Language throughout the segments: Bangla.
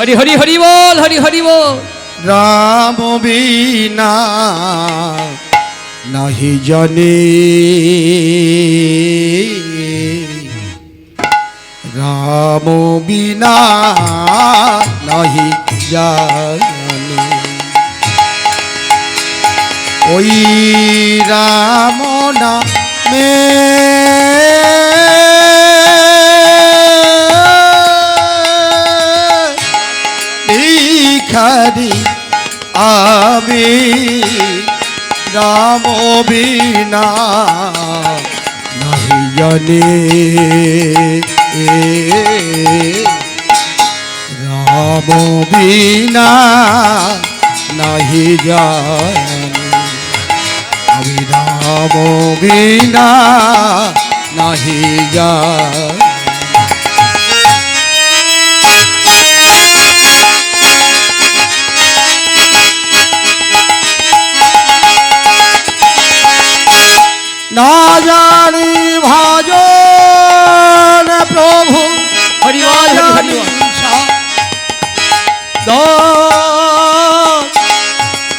হরি হরি হরি বল, হরি হরি বল। রাম বিনা নাহি জানে, রাম বিনা নাহি জানে। ওই রাম নামে ভিখারি আমি, রাম বিনা নাহি জানে, রাম বিনা নাহি জানে, আমি রাম বিনা নাহি জানে। না জানি ভজন প্রভু, হরি বল, হরি হরি বল।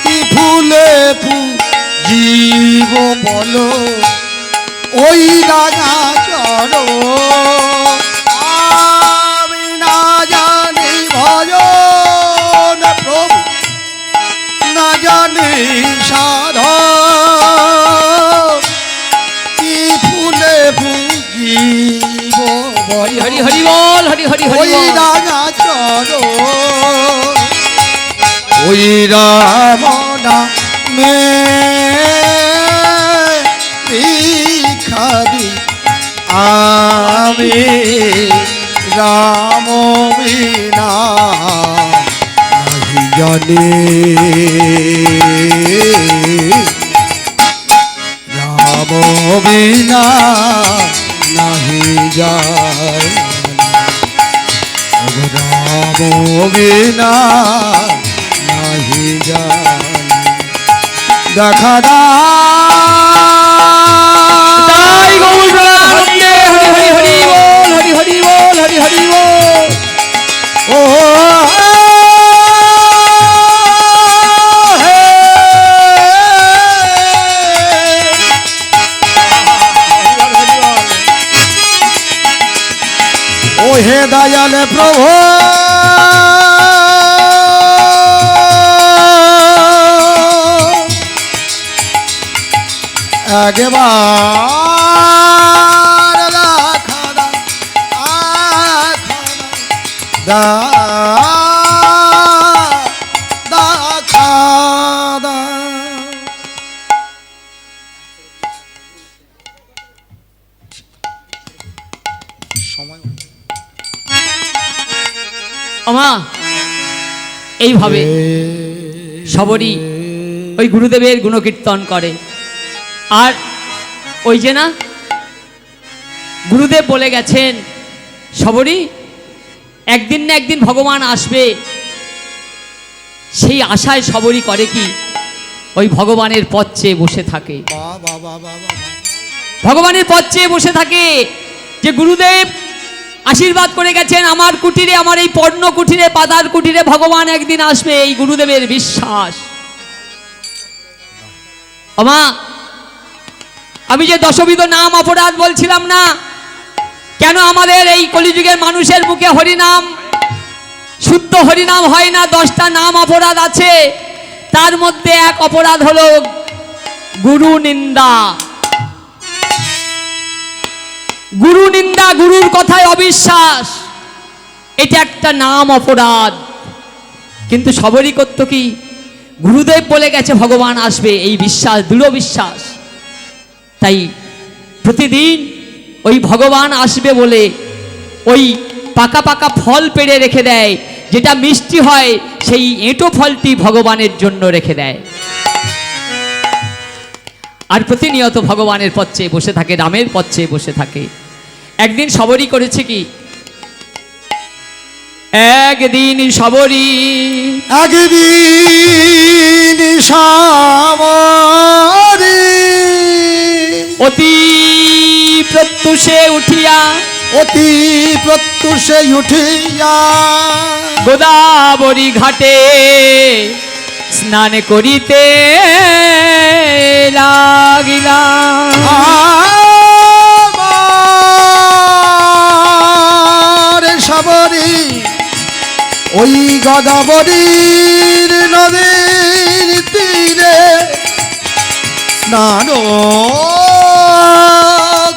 কি ফুলে জীব বলো ওই রাঙা চর, আমি না জানি ভজন প্রভু, না জানি সাধন, কি ফুলে জীব বলো হরি হরি বল, হরি হরি ওই বল। রাঙা চর, ওই রাম নামে ভিখারি আমি, রাম বিনা নাহি জানে, রাম বিনা নাহি জানে, রাম বিনা নাহি জানে। দেখা তাই গৌর প্রেমানন্দে হরি হরি হরি বল, হরি হরি বল, হরি হরি বল। ও ও হে দয়াল প্রভু, একবার রাখা দা সময় আমা এইভাবে সবরই ওই গুরুদেবের গুণকীর্তন করে। আর ওই যে না গুরুদেব বলে গেছেন সবরই একদিন না একদিন ভগবান আসবে, সেই আশায় সবরই করে কি ওই ভগবানের পথ চেয়ে বসে থাকে, ভগবানের পথ চেয়ে বসে থাকে যে গুরুদেব আশীর্বাদ করে গেছেন আমার কুটিরে, আমার এই পর্ণ কুটিরে, পাতার কুটিরে ভগবান একদিন আসবে, এই গুরুদেবের বিশ্বাস। আমা আমি যে দশবিধ নাম অপরাধ বলছিলাম না, কেন আমাদের এই কলিযুগের মানুষের মুখে হরিনাম শুদ্ধ হরিনাম হয় না? 10টা নাম অপরাধ আছে, তার মধ্যে এক অপরাধ হলো গুরু নিন্দা। গুরু নিন্দা, গুরুর কথায় অবিশ্বাস, এটা একটা নাম অপরাধ। কিন্তু সবরই করত কি, গুরুদেব বলে গেছে ভগবান আসবে, এই বিশ্বাস, দৃঢ় বিশ্বাস। তাই প্রতিদিন ওই ভগবান আসবে বলে ওই পাকা পাকা ফল পেড়ে রেখে দেয়, যেটা মিষ্টি হয় সেই এঁটো ফলটি ভগবানের জন্য রেখে দেয়। আর প্রতিনিয়ত ভগবানের পথ চেয়ে বসে থাকে, রামের পথ চেয়ে বসে থাকে। একদিন সবরই করেছে কি, একদিন সবরই অতি প্রত্যুষে উঠিয়া গোদাবরী ঘাটে স্নান করিতে লাগিলাম। আমার সাবরী ওই গোদাবরীর নদীর তীরে স্নান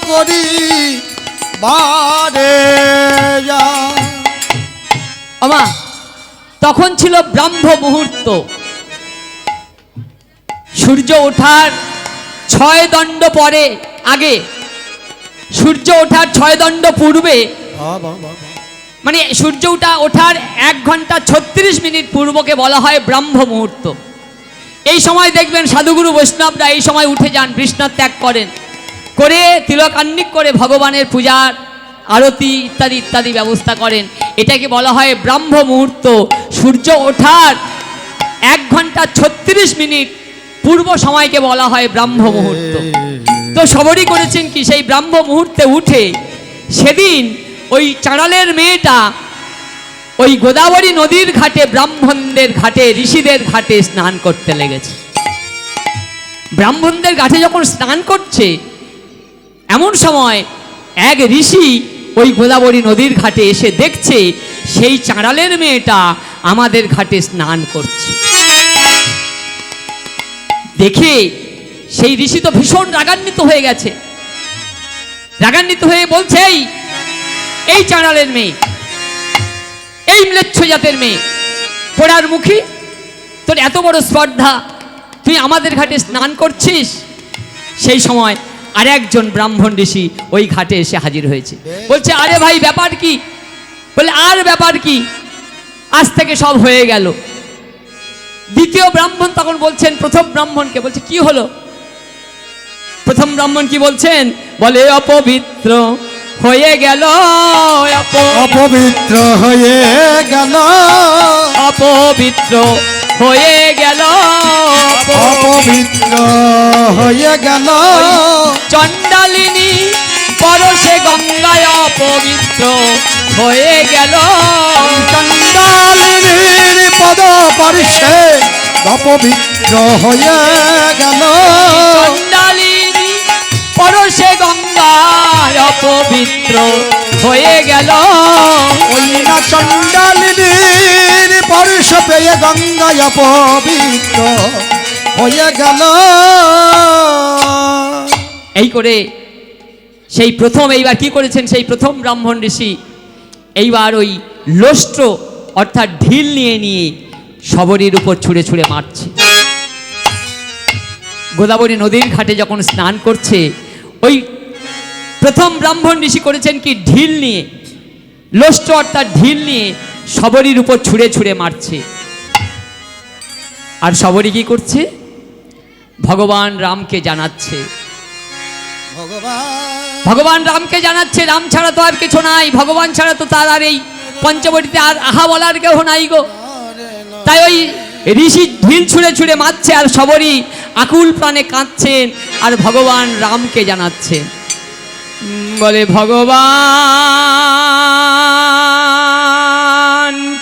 করি বারে যা। আমা তখন ছিল ব্রাহ্ম মুহূর্ত, সূর্য ওঠার 6 দণ্ড পরে, আগে সূর্য ওঠার 6 দণ্ড পূর্বে, মানে সূর্য ওঠার 1 ঘন্টা 36 মিনিট পূর্বকে বলা হয় ব্রাহ্ম মুহূর্ত। এই সময় দেখবেন সাধুগুরু বৈষ্ণবরা এই সময় উঠে যান, বিষ্ণার ত্যাগ করেন, করে তিলকান্নিক করে ভগবানের পূজার আরতি ইত্যাদি ইত্যাদি ব্যবস্থা করেন। এটাকে বলা হয় ব্রাহ্ম মুহূর্ত। সূর্য ওঠার 1 ঘন্টা 36 মিনিট পূর্ব সময়কে বলা হয় ব্রাহ্ম মুহূর্ত। তো সবরই করেছেন কি, সেই ব্রাহ্ম মুহূর্তে উঠে সেদিন ওই চাঁড়ালের মেয়েটা ওই গোদাবরী নদীর ঘাটে, ব্রাহ্মণদের ঘাটে, ঋষিদের ঘাটে স্নান করতে লেগেছে। ব্রাহ্মণদের ঘাটে যখন স্নান করছে, এমন সময় এক ঋষি ওই গোদাবরী নদীর ঘাটে এসে দেখছে সেই চাঁড়ালের মেয়েটা আমাদের ঘাটে স্নান করছে। দেখে সেই ঋষি তো ভীষণ রাগান্বিত হয়ে গেছে, রাগান্বিত হয়ে বলছে, এই চাঁড়ালের মেয়ে, এই ম্লেচ্ছ জাতের মেয়ে, পোড়ার মুখী, তোর এত বড় স্পর্ধা, তুই আমাদের ঘাটে স্নান করছিস। সেই সময় আর একজন ব্রাহ্মণ ঋষি ওই ঘাটে এসে হাজির হয়েছে, বলছে, আরে ভাই ব্যাপার কি? বলে, আর ব্যাপার কি, আজ থেকে সব হয়ে গেল। দ্বিতীয় ব্রাহ্মণ তখন বলছেন প্রথম ব্রাহ্মণকে, বলছে, কি হলো? প্রথম ব্রাহ্মণ কি বলছেন? বলে, অপবিত্র হয়ে গেল, অপবিত্র হয়ে গেল, অপবিত্র হয়ে গেল, অপবিত্র হয়ে গেল, চণ্ডালিনী পরশে গঙ্গায় অপবিত্র হয়ে গেল, চণ্ডালিনীর পদ পরশে অপবিত্র হয়ে গেল, চণ্ডালিনী পরশে গঙ্গায় অপবিত্র হয়ে গেল, ওই না চণ্ডালিনীর পরশ পেয়ে গঙ্গায় অপবিত্র হয়ে গেল। এই করে সেই প্রথম, এইবার কি করেছেন সেই প্রথম ব্রাহ্মণ ঋষি, এইবার ওই লোষ্ট্র অর্থাৎ ঢিল নিয়ে নিয়ে শবরীর উপর ছুঁড়ে ছুঁড়ে মারছে। গোদাবরী নদীর ঘাটে যখন স্নান করছে, ওই প্রথম ব্রাহ্মণ ঋষি করেছেন কি, ঢিল নিয়ে, লোষ্ট্র অর্থাৎ ঢিল নিয়ে শবরীর উপর ছুঁড়ে ছুঁড়ে মারছে। আর শবরী কি করছে? ভগবান রামকে জানাচ্ছে, ভগবান রামকে জানাচ্ছে, রাম ছাড়া তো আর কিছু নাই, ভগবান ছাড়া তো তার আর এই পঞ্চবটিতে আর আহা বলার কেউ নাই গো। তাই ওই ঋষি ঢিল ছুঁড়ে ছুঁড়ে মারছে, আর শবরী আকুল প্রাণে কাঁদছেন আর ভগবান রামকে জানাচ্ছে। বলে, ভগবান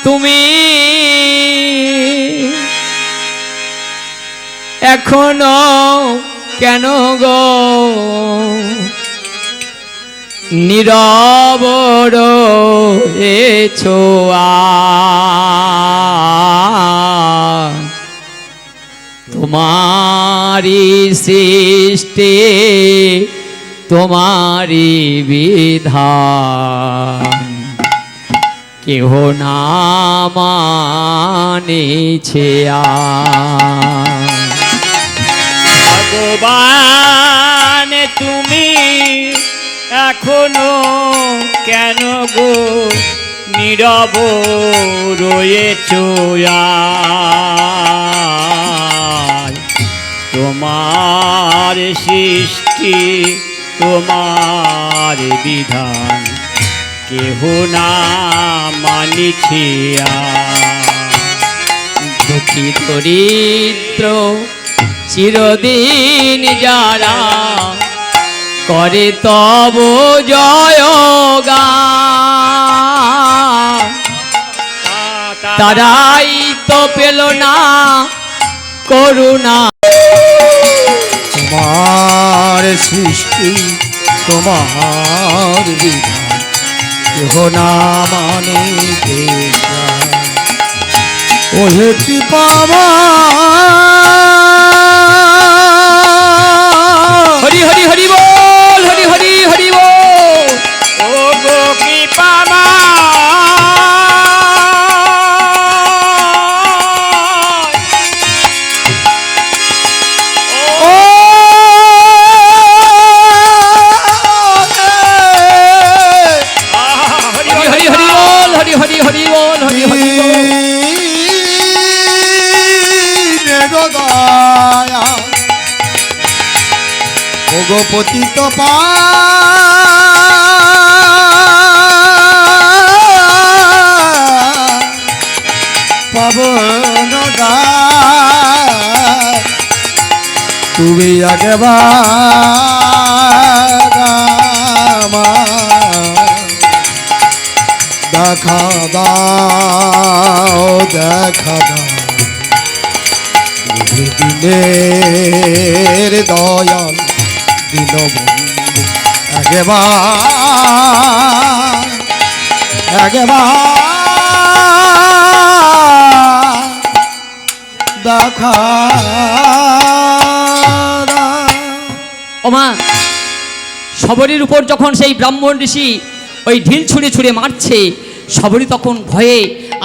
তুমি এখনো কেন গো নীরব রয়েছো? তোমারি সৃষ্টি, তোমারি বিধান, কেহ না মানেছে ভগবান তুমি এখনো কেন গো নীরব রয়েছো? তোমার সৃষ্টি, তোমার বিধান, কেহ না মানিছে। দুঃখী দরিদ্র চিরদিন যারা করে তব জয় গান, তারাই তো পেল না করুণা। তোমার সৃষ্টি তোমার বিধান কেহ না মানে ওহে কৃপামা হরি হরি হরি বল, হরি হরি হরি বল। ও গো কৃপামা হরি হরি হরি বল, হরি হরি হরি বল, হরি হরি বল। ওগো পতিত পাবন তুমি আগে দেখা দাও দেখা দাও দিনের দয়াল দীনবন্ধু দেখা ওমা, শবরীর উপর যখন সেই ব্রাহ্মণ ঋষি ওই ঢিল ছুঁড়ে ছুঁড়ে মারছে, শবরী তখন ভয়ে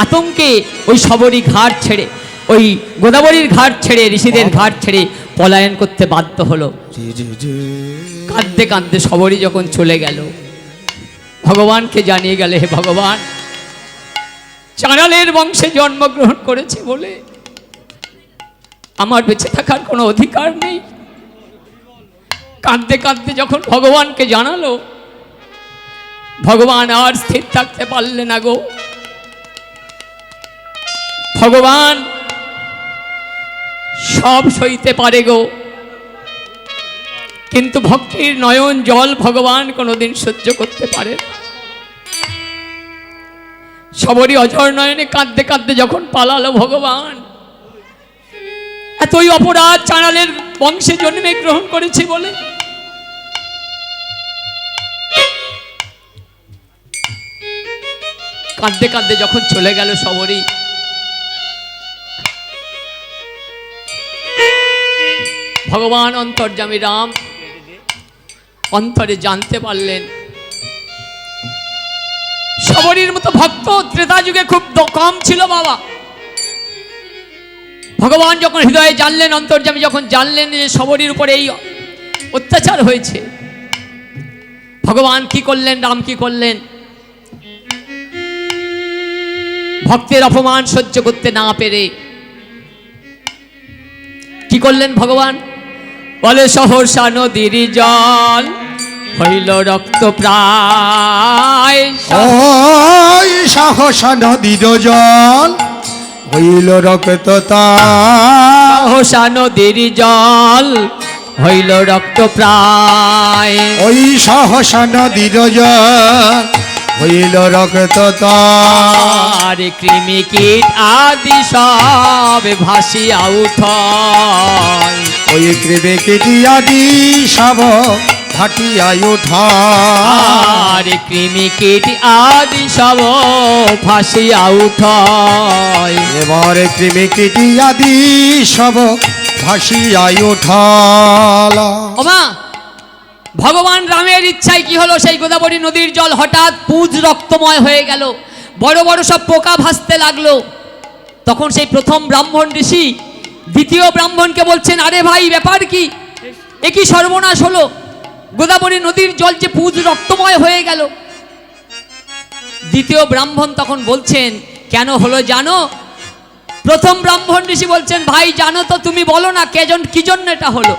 আতঙ্কে ওই শবরী ঘাট ছেড়ে, ওই গোদাবরীর ঘাট ছেড়ে, ঋষিদের ঘাট ছেড়ে পলায়ন করতে বাধ্য হলো। কাঁদতে কাঁদতে শবরী যখন চলে গেল, ভগবানকে জানিয়ে গেলে, হে ভগবান, চাঁড়ালের বংশে জন্মগ্রহণ করেছে বলে আমার বেঁচে থাকার কোনো অধিকার নেই। কাঁদতে কাঁদতে যখন ভগবানকে জানালো, ভগবান আর স্থির থাকতে পারলে না গো। ভগবান সব সইতে পারে গো, কিন্তু ভক্তির নয়ন জল ভগবান কোনোদিন সহ্য করতে পারে না। সবরই অঝর নয়নে কাঁদতে কাঁদতে যখন পালালো ভগবান, এতই অপরাধ চাঁড়ালের বংশে জন্মে গ্রহণ করেছি বলে। কাঁদতে কাঁদতে যখন চলে গেল সবরই, ভগবান অন্তর্যামী রাম অন্তরে জানতে পারলেন সবরীর মতো ভক্ত ত্রেতা যুগে খুব কম ছিল বাবা। ভগবান যখন হৃদয়ে জানলেন, অন্তর্যামী যখন জানলেন যে সবরীর উপরে এই অত্যাচার হয়েছে, ভগবান কি করলেন, রাম কি করলেন? ভক্তের অপমান সহ্য করতে না পেরে কি করলেন ভগবান? বলে সহসা নদীর জল হইল রক্ত প্রায়। ওই সহসা নদীর জল হইল রক্ত সহসা নদীর জল হইল রক্ত প্রায়। ওই সহসা নদীর জল হইল রক্ত আর কৃমি কীট আদি সব ভাসিয়া উঠয়। ওই কৃমি কীটি আদি সব ভাটিয়া উঠায়। আর কৃমি কীট আদি সব ভাসিয়া উঠয়। এবার কৃমি কীটি আদি সব ভাসিয়া উঠাল। ওমা, ভগবান রামের ইচ্ছায় কি হলো, সেই গোদাবরী নদীর জল হঠাৎ পুজ রক্তময় হয়ে গেল, বড় বড় সব পোকা ভাসতে লাগলো। তখন সেই প্রথম ব্রাহ্মণ ঋষি দ্বিতীয় ব্রাহ্মণকে বলছেন, আরে ভাই ব্যাপার কি, এ কি সর্বনাশ হলো, গোদাবরী নদীর জল যে পুজ রক্তময় হয়ে গেল। দ্বিতীয় ব্রাহ্মণ তখন বলছেন, কেন হলো জানো? প্রথম ব্রাহ্মণ ঋষি বলছেন, ভাই জানো তো, তুমি বলো না কি জন্য এটা হলো।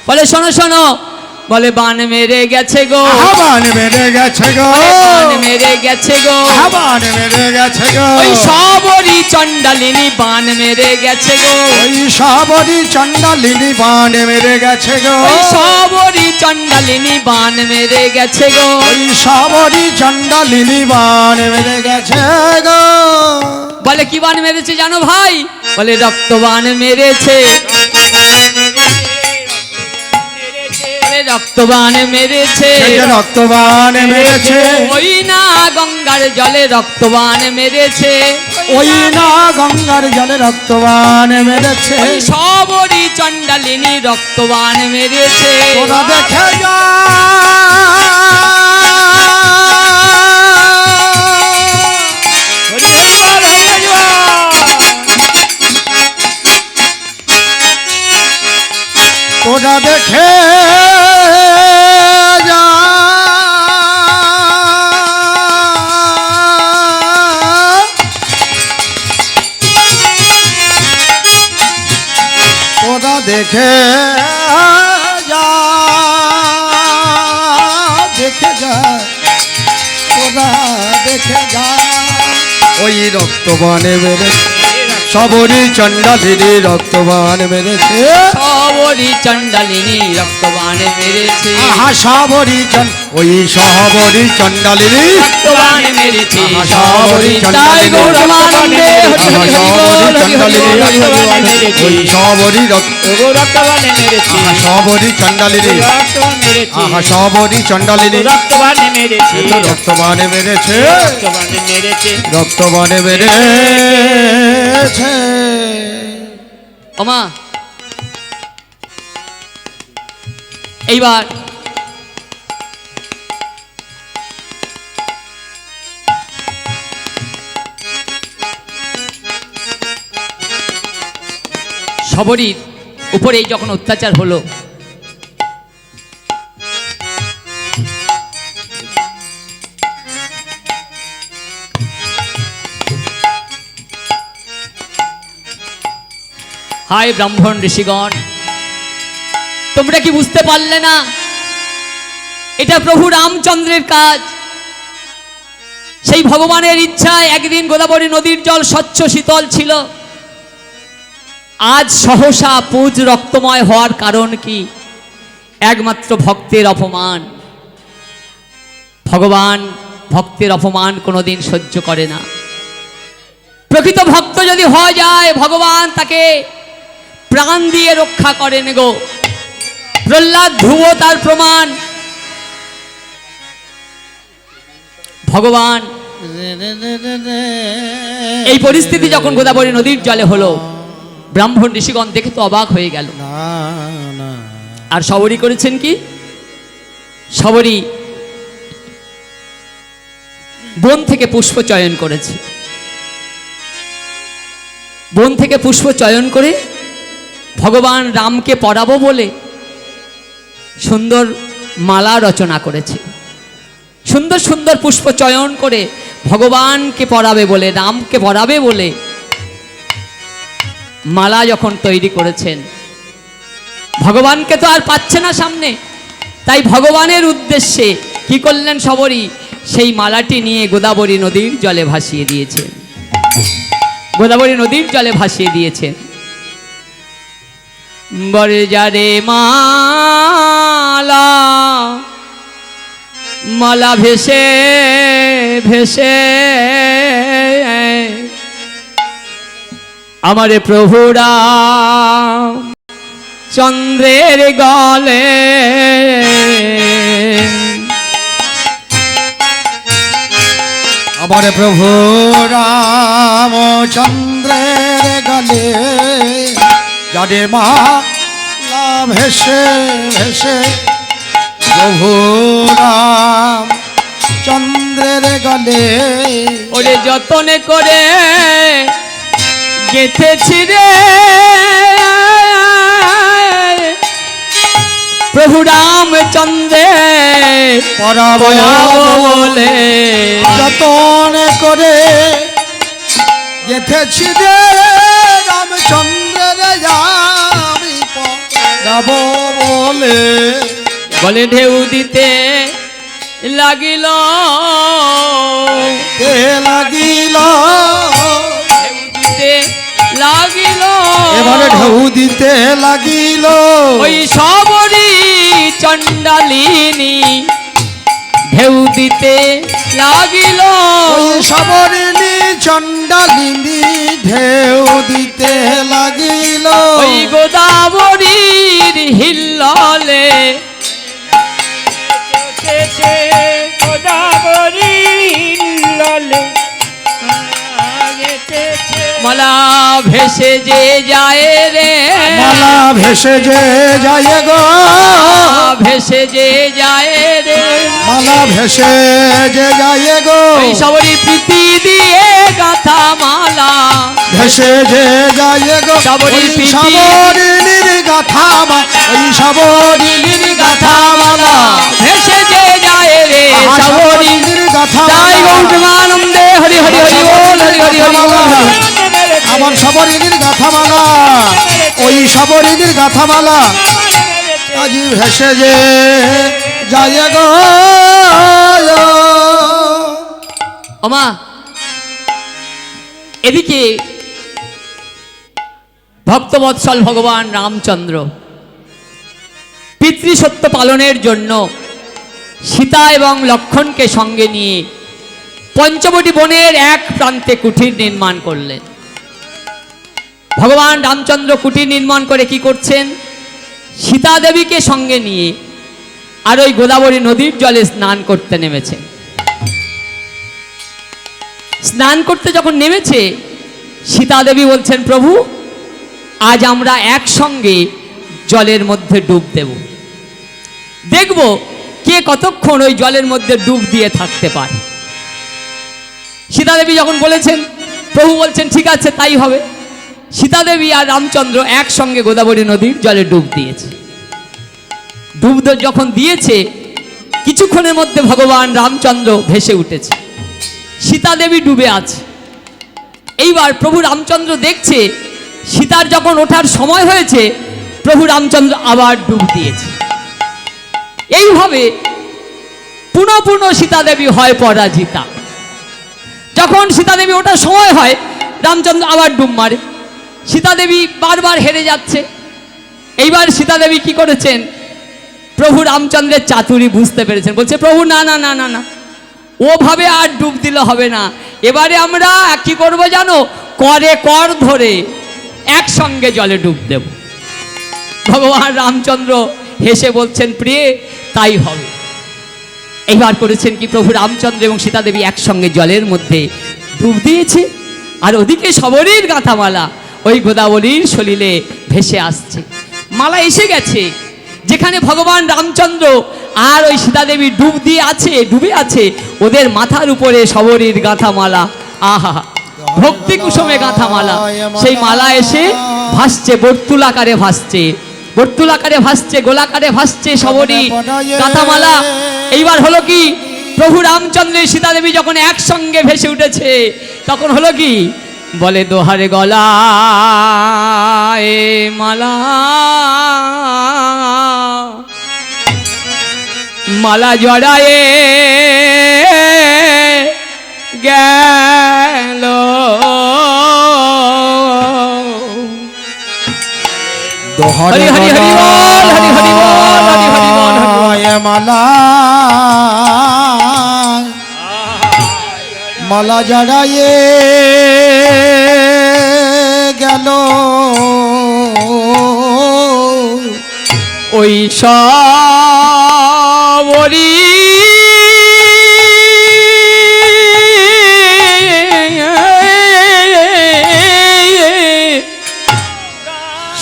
বলে শোনো শোনো, বলে বান মেরে গেছে গো, বান মেরে গেছে গো, বান মেরে গেছে গো, বান মেরে গেছে গো, ওই সবরী চণ্ডালিনী বান মেরে গেছে গো, ওই সবরী চণ্ডালিনী বান মেরে গেছে গো, ওই সবরী চণ্ডালিনী বান মেরে গেছে গো, ওই সবরী চণ্ডালিনী বান মেরে গেছে গো। বলে কি বান মেরেছে জানো ভাই? বলে রক্তবান মেরেছে, রক্তবান মেরেছে, রক্তবান মেরেছে, ওই না গঙ্গার জলে রক্তবান মেরেছে, ওই না গঙ্গার জলে রক্তবান মেরেছে। ওই সবরি চণ্ডালিনী রক্তবান মেরেছে। তোরা দেখে যা, তোরা দেখে যা, তোরা দেখে যা, দেখে যা, তোরা দেখে যা, ওই রক্তবানে মেরেছে, সবরি চণ্ডালিনী রক্তবান মেরেছে, সবরি চণ্ডালিনী রক্তবান মেরেছে। আহা সবরি ওই সবরি চণ্ডালিনী রক্তবান মেরেছে, আহা সবরি তাই চণ্ডালিনী গৌরবানন্দে হরি হরি আহা হরি সবরি বল, হরি হরি চণ্ডালিনী হরি হরি হরি। ওই সবরি রক্তবান মেরেছে, আহা সবরি চণ্ডালিনী রক্তবান মেরেছে, আহা সবরি চণ্ডালিনী রক্তবান মেরেছে, এ তো রক্তবানে মেরেছে, রক্তবান মেরেছে। রক্তবানে মেরেছে। ওমা এইবার সবরীর উপরে যখন অত্যাচার হলো, হায় ব্রাহ্মণ ঋষিগণ, তোমরা কি বুঝতে পারলে না এটা প্রভু রামচন্দ্রের কাজ? সেই ভগবানের ইচ্ছায় একদিন গোদাবরী নদীর জল স্বচ্ছ শীতল ছিল, আজ সহসা পুজ রক্তময় হওয়ার কারণ কি? একমাত্র ভক্তের অপমান। ভগবান ভক্তের অপমান কোনোদিন সহ্য করে না। প্রকৃত ভক্ত যদি হয়ে যায়, ভগবান তাকে প্রাণ দিয়ে রক্ষা করেন গো। প্রহ্লাদ ধ্রুব তার প্রমাণ। ভগবান এই পরিস্থিতি যখন গোদাবরী নদীর জলে হলো, ব্রাহ্মণ ঋষিগণ দেখে তো অবাক হয়ে গেল। আর সবরী করেছেন কি? সবরী বন থেকে পুষ্প চয়ন করেছে। বন থেকে পুষ্প চয়ন করে ভগবান রামকে পরাবো বলে সুন্দর মালা রচনা করেছে। সুন্দর সুন্দর পুষ্প চয়ন করে ভগবানকে পরাবে বলে, রামকে পরাবে বলে মালা যখন তৈরি করেছেন, ভগবানকে তো আর পাচ্ছে না সামনে, তাই ভগবানের উদ্দেশ্যে কি করলেন সবরী? সেই মালাটি নিয়ে গোদাবরী নদীর জলে ভাসিয়ে দিয়েছেন। গোদাবরী নদীর জলে ভাসিয়ে দিয়েছেন। বরজারে মালা মালা ভেসে ভেসে আমারে প্রভু রাম চন্দ্রের গলে আমার প্রভু রামচন্দ্রের গলে যারে মালা ভেসে ভেসে প্রভু রাম চন্দ্রের গলে ওরে যতনে করে গেঁথেছি রে প্রভু রামচন্দ্রের পরাব বলে যতন করে গেথেছি রে রামচন্দ্রের আমি পরাব বলে বলে ঢেউ দিতে লাগিল কে লাগিল ঢেউ দিতে লাগিল এবারে ঢেউ দিতে লাগিল ওই সবরী চণ্ডালিনী ঢেউ দিতে লাগিল ওই সবরিণী চন্ড চণ্ডালিনী ঢেউ দিতে লাগিল ওই গোদাবরীর হিল্ললে চেয়েছে গোদাবরী ললে যেতেছে মালা ভেসে যে যায় রে মালা ভেসে যে যায় গো ভেসে যে যায় রে মালা ভেসে যে যায় গো ওই সবরই প্রীতি দিয়ে গাথা মালা ভেসে যে যায় গো সাবরী ওই প্রীতি। সাবরীর গাথা ওই সাবরীর গাথা মালা ভেসে যে যায় রে সবরই সাবরীর গাথা তাই গৌরমানন্দে হরি হরি হরি বল হরি হরি হরি বল আমার সাবরীর গাথা মালা ওই সাবরীর গাথা মালা আজি ভেসে যে যায় গো ওমা এদিকে ভক্তবৎসল ভগবান রামচন্দ্র পিতৃসত্য পালনের জন্য সীতা এবং লক্ষ্মণকে সঙ্গে নিয়ে পঞ্চবটি বনের এক প্রান্তে কুঠির নির্মাণ করলেন। ভগবান রামচন্দ্র কুঠির নির্মাণ করে কি করছেন? সীতা দেবীকে সঙ্গে নিয়ে আর ওই গোদাবরী নদীর জলে স্নান করতে নেমেছে। স্নান করতে যখন নেমেছে সীতা দেবী বলছেন, প্রভু আজ আমরা একসঙ্গে জলের মধ্যে ডুব দেব, দেখব কে কতক্ষণ ওই জলের মধ্যে ডুব দিয়ে থাকতে পারে। সীতা দেবী যখন বলেছেন, প্রভু বলছেন ঠিক আছে তাই হবে। সীতা দেবী আর রামচন্দ্র একসঙ্গে গোদাবরী নদীর জলে ডুব দিয়েছে। ডুব যখন দিয়েছে কিছুক্ষণের মধ্যে ভগবান রামচন্দ্র ভেসে উঠেছে, সীতা দেবী ডুবে আছে। এইবার প্রভু রামচন্দ্র দেখছে সীতার যখন ওঠার সময় হয়েছে প্রভু রামচন্দ্র আবার ডুব দিয়েছে। এইভাবে পুনঃ পুনঃ সীতা দেবী হয় পরাজিতা। যখন সীতা দেবী ওঠার সময় হয় রামচন্দ্র আবার ডুব মারে, সীতা দেবী বারবার হেরে যাচ্ছে। এইবার সীতা দেবী কি করেছেন? প্রভু রামচন্দ্রের চাতুরি বুঝতে পেরেছেন, বলছে প্রভু না না না না না, ওভাবে আর ডুব দিলে হবে না, এবারে আমরা কি করব জানো, করে কর ধরে একসঙ্গে জলে ডুব দেব। ভগবান রামচন্দ্র হেসে বলছেন, প্রিয়ে তাই হবে। এইবার করেছেন কি, প্রভু রামচন্দ্র এবং সীতা দেবী একসঙ্গে জলের মধ্যে ডুব দিয়েছে। আর ওদিকে সবরীর গাঁথা মালা ওই গোদাবরীর সলিলে ভেসে আসছে। মালা এসে গেছে যেখানে ভগবান রামচন্দ্র আর ওই সীতা দেবী ডুব দিয়ে আছে, ডুবে আছে, ওদের মাথার উপরে সবরীর গাঁথা মালা। আহা, ভক্তি কুসুমে গাঁথা মালা, সেই মালা এসে ভাসছে, বর্তুলাকারে ভাসছে, বর্তুলাকারে ভাসছে, গোলাকারে ভাসছে সবরী গাঁথা মালা। এইবার হলো কি, প্রভু রামচন্দ্রের সীতা দেবী যখন একসঙ্গে ভেসে উঠেছে তখন হলো কি, বলে দোহারে গলা এ মালা, মালা জড়ায়ে গেল হরি হরি হরি হরি বল, হরি হরি বল, হরি হরি বল, হরি বল। মালা মালা জড়ায়ে গেল ওই সবরী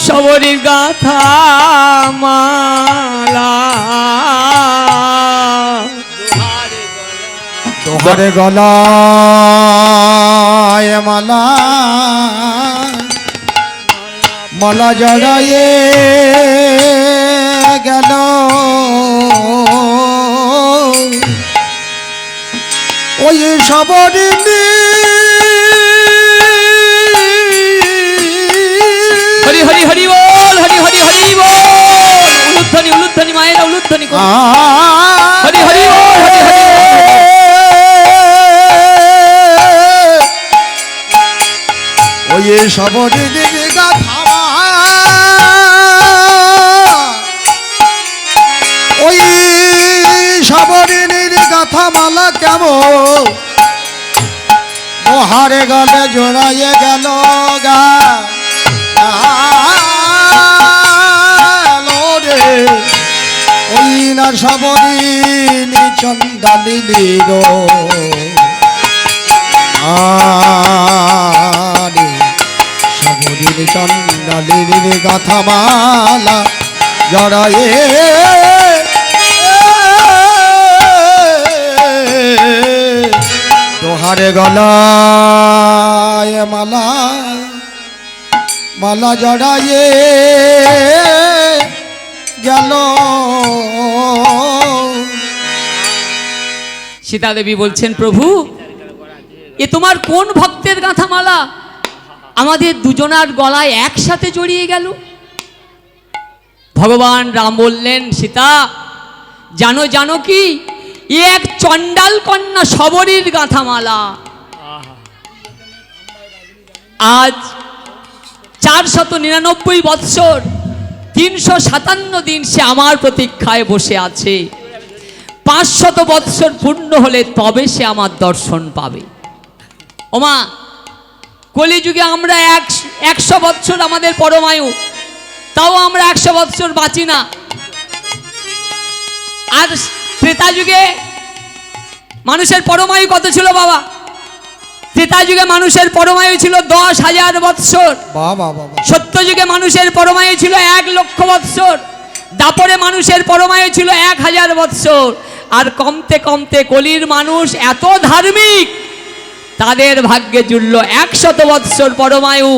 সবরীর গাথা মালা, দোহারে গলায় মালা মালা জড়ায়ে গেল ওই সবরিনী হরি হরি হরি বল, হরি হরি হরি বল, উলুধ্বনি উলুধ্বনি মায়েরা উলুধ্বনি করো। হরি হরি বল, হরি হরি বল। ওই সবরিনী গাথা ওই সবরিনীর গাথা মালা কেমন তোহারে গলে জোড়াইয়ে গেল গা রে ওই না সবরিনী চন্দালিনীর সবরিনী চন্দালিনীর গাথামালা জড়ায়ে তোহারে গলায় মালা মালা জড়ায়ে গেল। সীতা দেবী বলছেন, প্রভু এ তোমার কোন ভক্তের গাঁথা মালা আমাদের দুজনার গলায় একসাথে জড়িয়ে গেল? ভগবান রাম বললেন, সীতা জানো জানো কি, এ এক চণ্ডাল কন্যা শবরীর গাঁথা মালা। আজ 499 বৎসর 357 দিন সে আমার প্রতীক্ষায় বসে আছে। 500 বৎসর পূর্ণ হলে তবে সে আমার দর্শন পাবে। ওমা, কলিযুগে আমরা 100 বৎসর আমাদের পরমায়ু, তাও আমরা 100 বৎসর বাঁচি না। আর ত্রেতা যুগে মানুষের পরমায়ু কত ছিল বাবা? ত্রেতা যুগে মানুষের পরমায়ু ছিল 10,000 বৎসর। সত্য যুগে মানুষের পরমায়ু ছিল 1,00,000 বৎসর। দাপরে মানুষের পরমায়ু ছিল 1,000 বৎসর। আর কমতে কমতে কলির মানুষ এত ধার্মিক, তাদের ভাগ্যে জুড়ল 100 বৎসর পরমায়ু,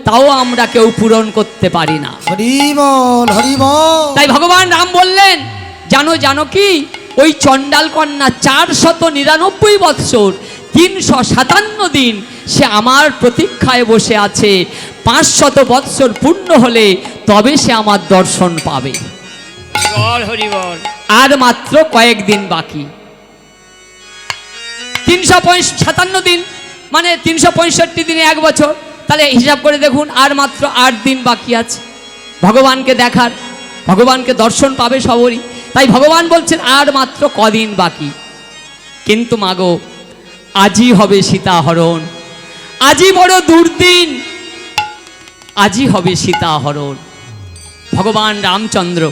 তাও আমরা কেউ পূরণ করতে পারি না। হরি বল হরি বল। তাই ভগবান রাম বললেন, জানো জানো কি, ওই চণ্ডাল কন্যা 499 বৎসর 357 দিন সে আমার প্রতীক্ষায় বসে আছে। 500 বৎসর পূর্ণ হলে তবে সে আমার দর্শন পাবে। আর মাত্র কয়েকদিন বাকি। 357 দিন মানে 365 দিনে 1 বছর। তাহলে হিসাব করে দেখুন, আর মাত্র 8 দিন বাকি আছে ভগবানকে দেখার, ভগবানকে দর্শন পাবে সবরই। তাই ভগবান বলছেন আর মাত্র কদিন বাকি। কিন্তু মাগো, আজই হবে সীতাহরণ, আজই বড় দুর্দিন, আজই হবে সীতাহরণ। ভগবান রামচন্দ্র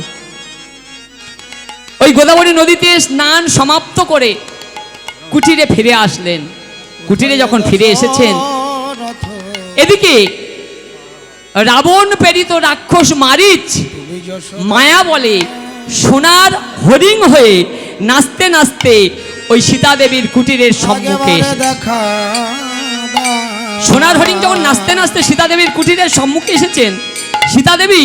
ওই গোদাবরী নদীতে স্নান সমাপ্ত করে কুটিরে ফিরে আসলেন। কুটিরে যখন ফিরে এসেছেন, এদিকে রাবণ প্রেরিত রাক্ষস মারিচ মায়া বলে সোনার হরিণ হয়ে নাচতে নাচতে ওই সীতা দেবীর কুটিরের সম্মুখে সোনার হরিণ যখন নাচতে নাচতে সীতা দেবীর কুটিরের সম্মুখে এসেছেন, সীতা দেবী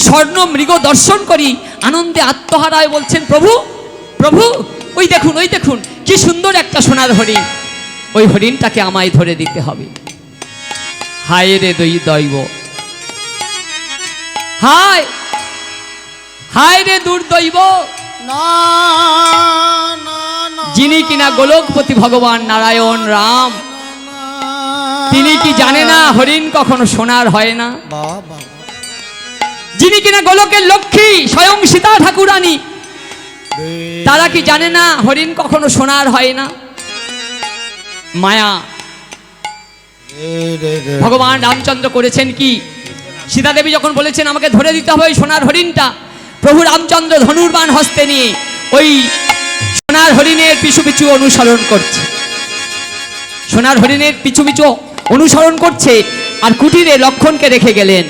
স্বর্ণ মৃগ দর্শন করি আনন্দে আত্মহারায় বলছেন, প্রভু প্রভু ওই দেখুন ওই দেখুন কি সুন্দর একটা সোনার হরিণ, ওই হরিণটাকে আমায় ধরে দিতে হবে। হায় রে দৈব, হায় হায় রে দুর্দৈব, যিনি কিনা গোলকপতি ভগবান নারায়ণ রাম, তিনি কি জানে না হরিণ কখনো সোনার হয় না? যিনি কিনা গোলকের লক্ষ্মী স্বয়ং সীতা ঠাকুরানী, তারা কি জানে না হরিণ কখনো সোনার হয় না? মায়া ভগবান রামচন্দ্র করেছেন কি, সীতা দেবী যখন বলেছেন আমাকে ধরে দিতে হবে ওই সোনার হরিণটা, প্রভু রামচন্দ্র ধনুর্বাণ হস্তে নিয়ে ওই সোনার হরিণের পিছু পিছু অনুসরণ করছে, সোনার হরিণের পিছু পিছু অনুসরণ করছে। আর কুটিরে লক্ষণকে রেখে গেলেন।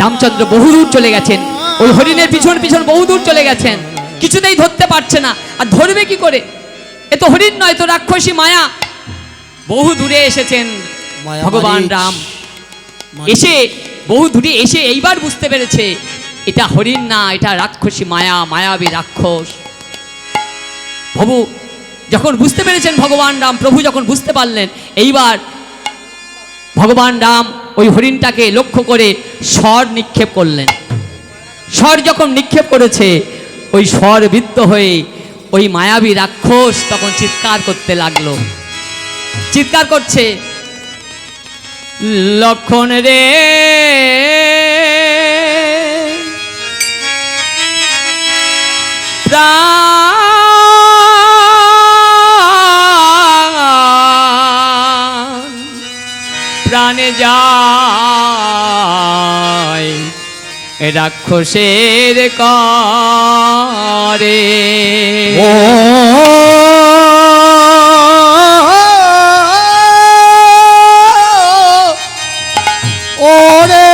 রামচন্দ্র বহুদূর চলে গেছেন, ওই হরিণের পিছন পিছন বহুদূর চলে গেছেন, কিছুতেই ধরতে পারছে না। আর ধরবে কি করে? এ তো হরিণ নয়, তো রাক্ষসী মায়া। বহু দূরে এসেছেন ভগবান রাম, এসে বহু দূরে এসে এইবার বুঝতে পেরেছে এটা হরিণ না, এটা রাক্ষসী মায়া, মায়াবী রাক্ষস। প্রভু যখন বুঝতে পেরেছেন, ভগবান রাম প্রভু যখন বুঝতে পারলেন, এইবার ভগবান রাম ওই হরিণটাকে লক্ষ্য করে স্বর নিক্ষেপ করলেন। স্বর যখন নিক্ষেপ করেছে, ওই স্বর বিদ্ধ হয়ে ওই মায়াবী রাক্ষস তখন চিৎকার করতে লাগলো। চিৎকার করছে, লক্ষণ রে প্রাণ প্রাণে যায় রাক্ষসের করে। ও ওরে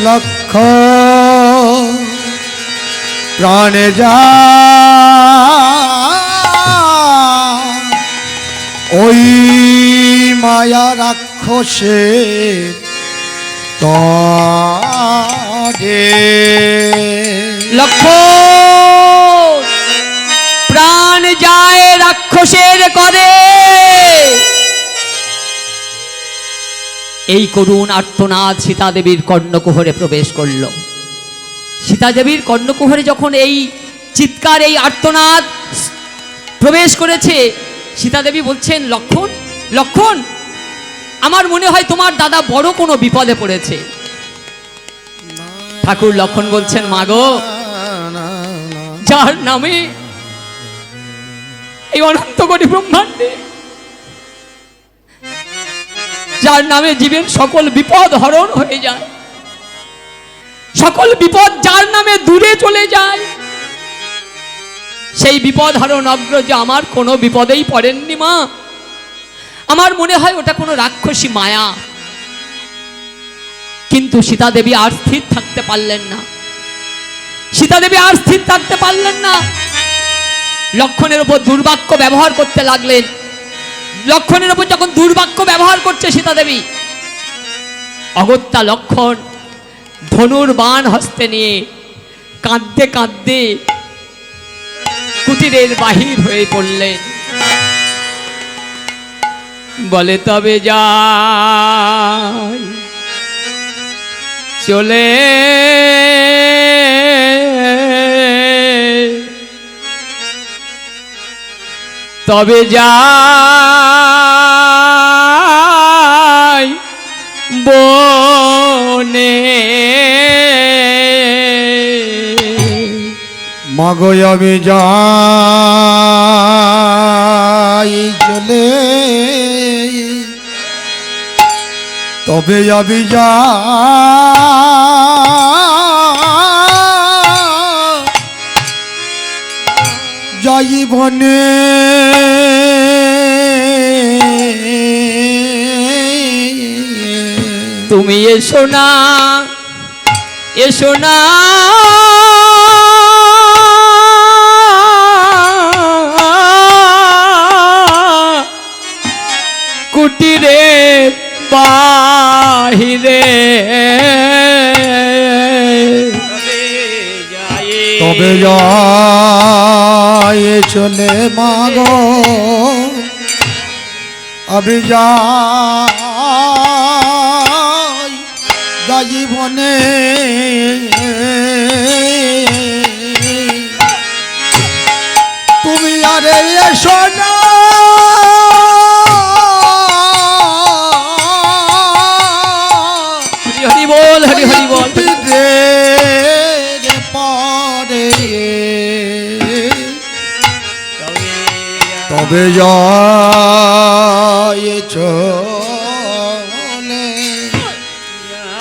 লক্ষ প্রাণে যা ওই মায়া রাক্ষসের তরে। লক্ষ প্রাণ যায় রাক্ষসের করে। এই করুণ আর্তনাদ সীতা দেবীর কর্ণকুহরে প্রবেশ করল। সীতা দেবীর কর্ণকুহরে যখন এই চিৎকার, এই আর্তনাদ প্রবেশ করেছে, সীতা দেবী বলছেন, লক্ষণ লক্ষণ, আমার মনে হয় তোমার দাদা বড় কোনো বিপদে পড়েছে। ঠাকুর লক্ষণ বলছেন, মাগো, যার নামে এই অনন্ত কোটি ব্রহ্মাণ্ডে, যার নামে জীবের সকল বিপদ হরণ হয়ে যায়, সকল বিপদ যার নামে দূরে চলে যায়, সেই বিপদ হরণ অগ্রজ আমার কোনো বিপদেই পড়েননি মা। আমার মনে হয় ওটা কোনো রাক্ষসী মায়া। কিন্তু সীতা দেবী আর স্থির থাকতে পারলেন না। সীতা দেবী আর স্থির থাকতে পারলেন না। লক্ষণের উপর দুর্বাক্য ব্যবহার করতে লাগলেন। লক্ষণের উপর যখন দুর্বাক্য ব্যবহার করছে সীতা দেবী, অগত্যা লক্ষণ ধনুর বাণ হস্তে নিয়ে কাঁদতে কাঁদতে কুটিরের বাহির হয়ে পড়লেন। বলে, তবে যাই চলে তবে যাই বনে। মাগো আমি যাই চলে, তবে আমি যাই বনে। তুমি এসো না, এসো না, কুটিরে বাহিরে। তবে যাই চলে মাগো আমি যাই বনে। তুমি আরে এসো না, হরি বল, হরি হরি বল। পরে তবে যাই চলে,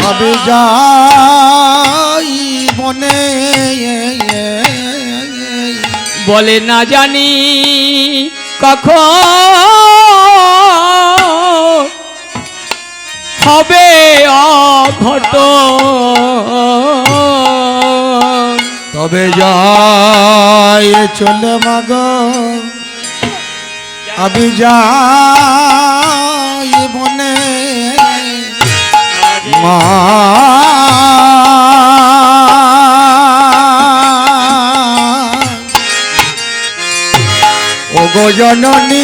তবে যাই বনে। বলে, না জানি কখন হবে অঘটন। তবে যাই চলে মাগো আমি যাই বনে। মা ও গো জননী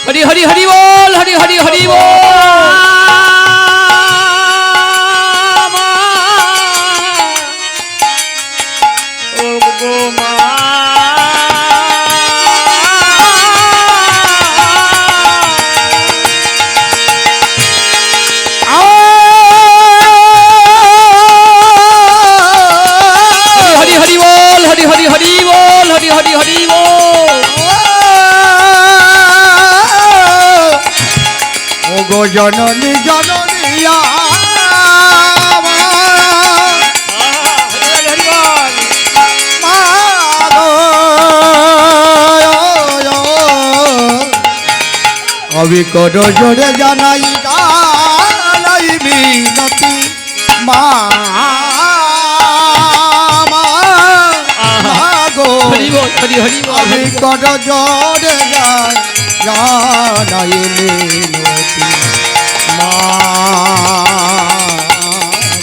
হরি হরি হরি বল, হরি হরি হরি বল। হরি হরি বল। ও গো জননী জননী আমার মা গো, অবিকট জোরে জানাই জানাই মিনতি মা গো, হরি বল হরি হরি বল। অবিকট জোরে জানাই মিনতি মা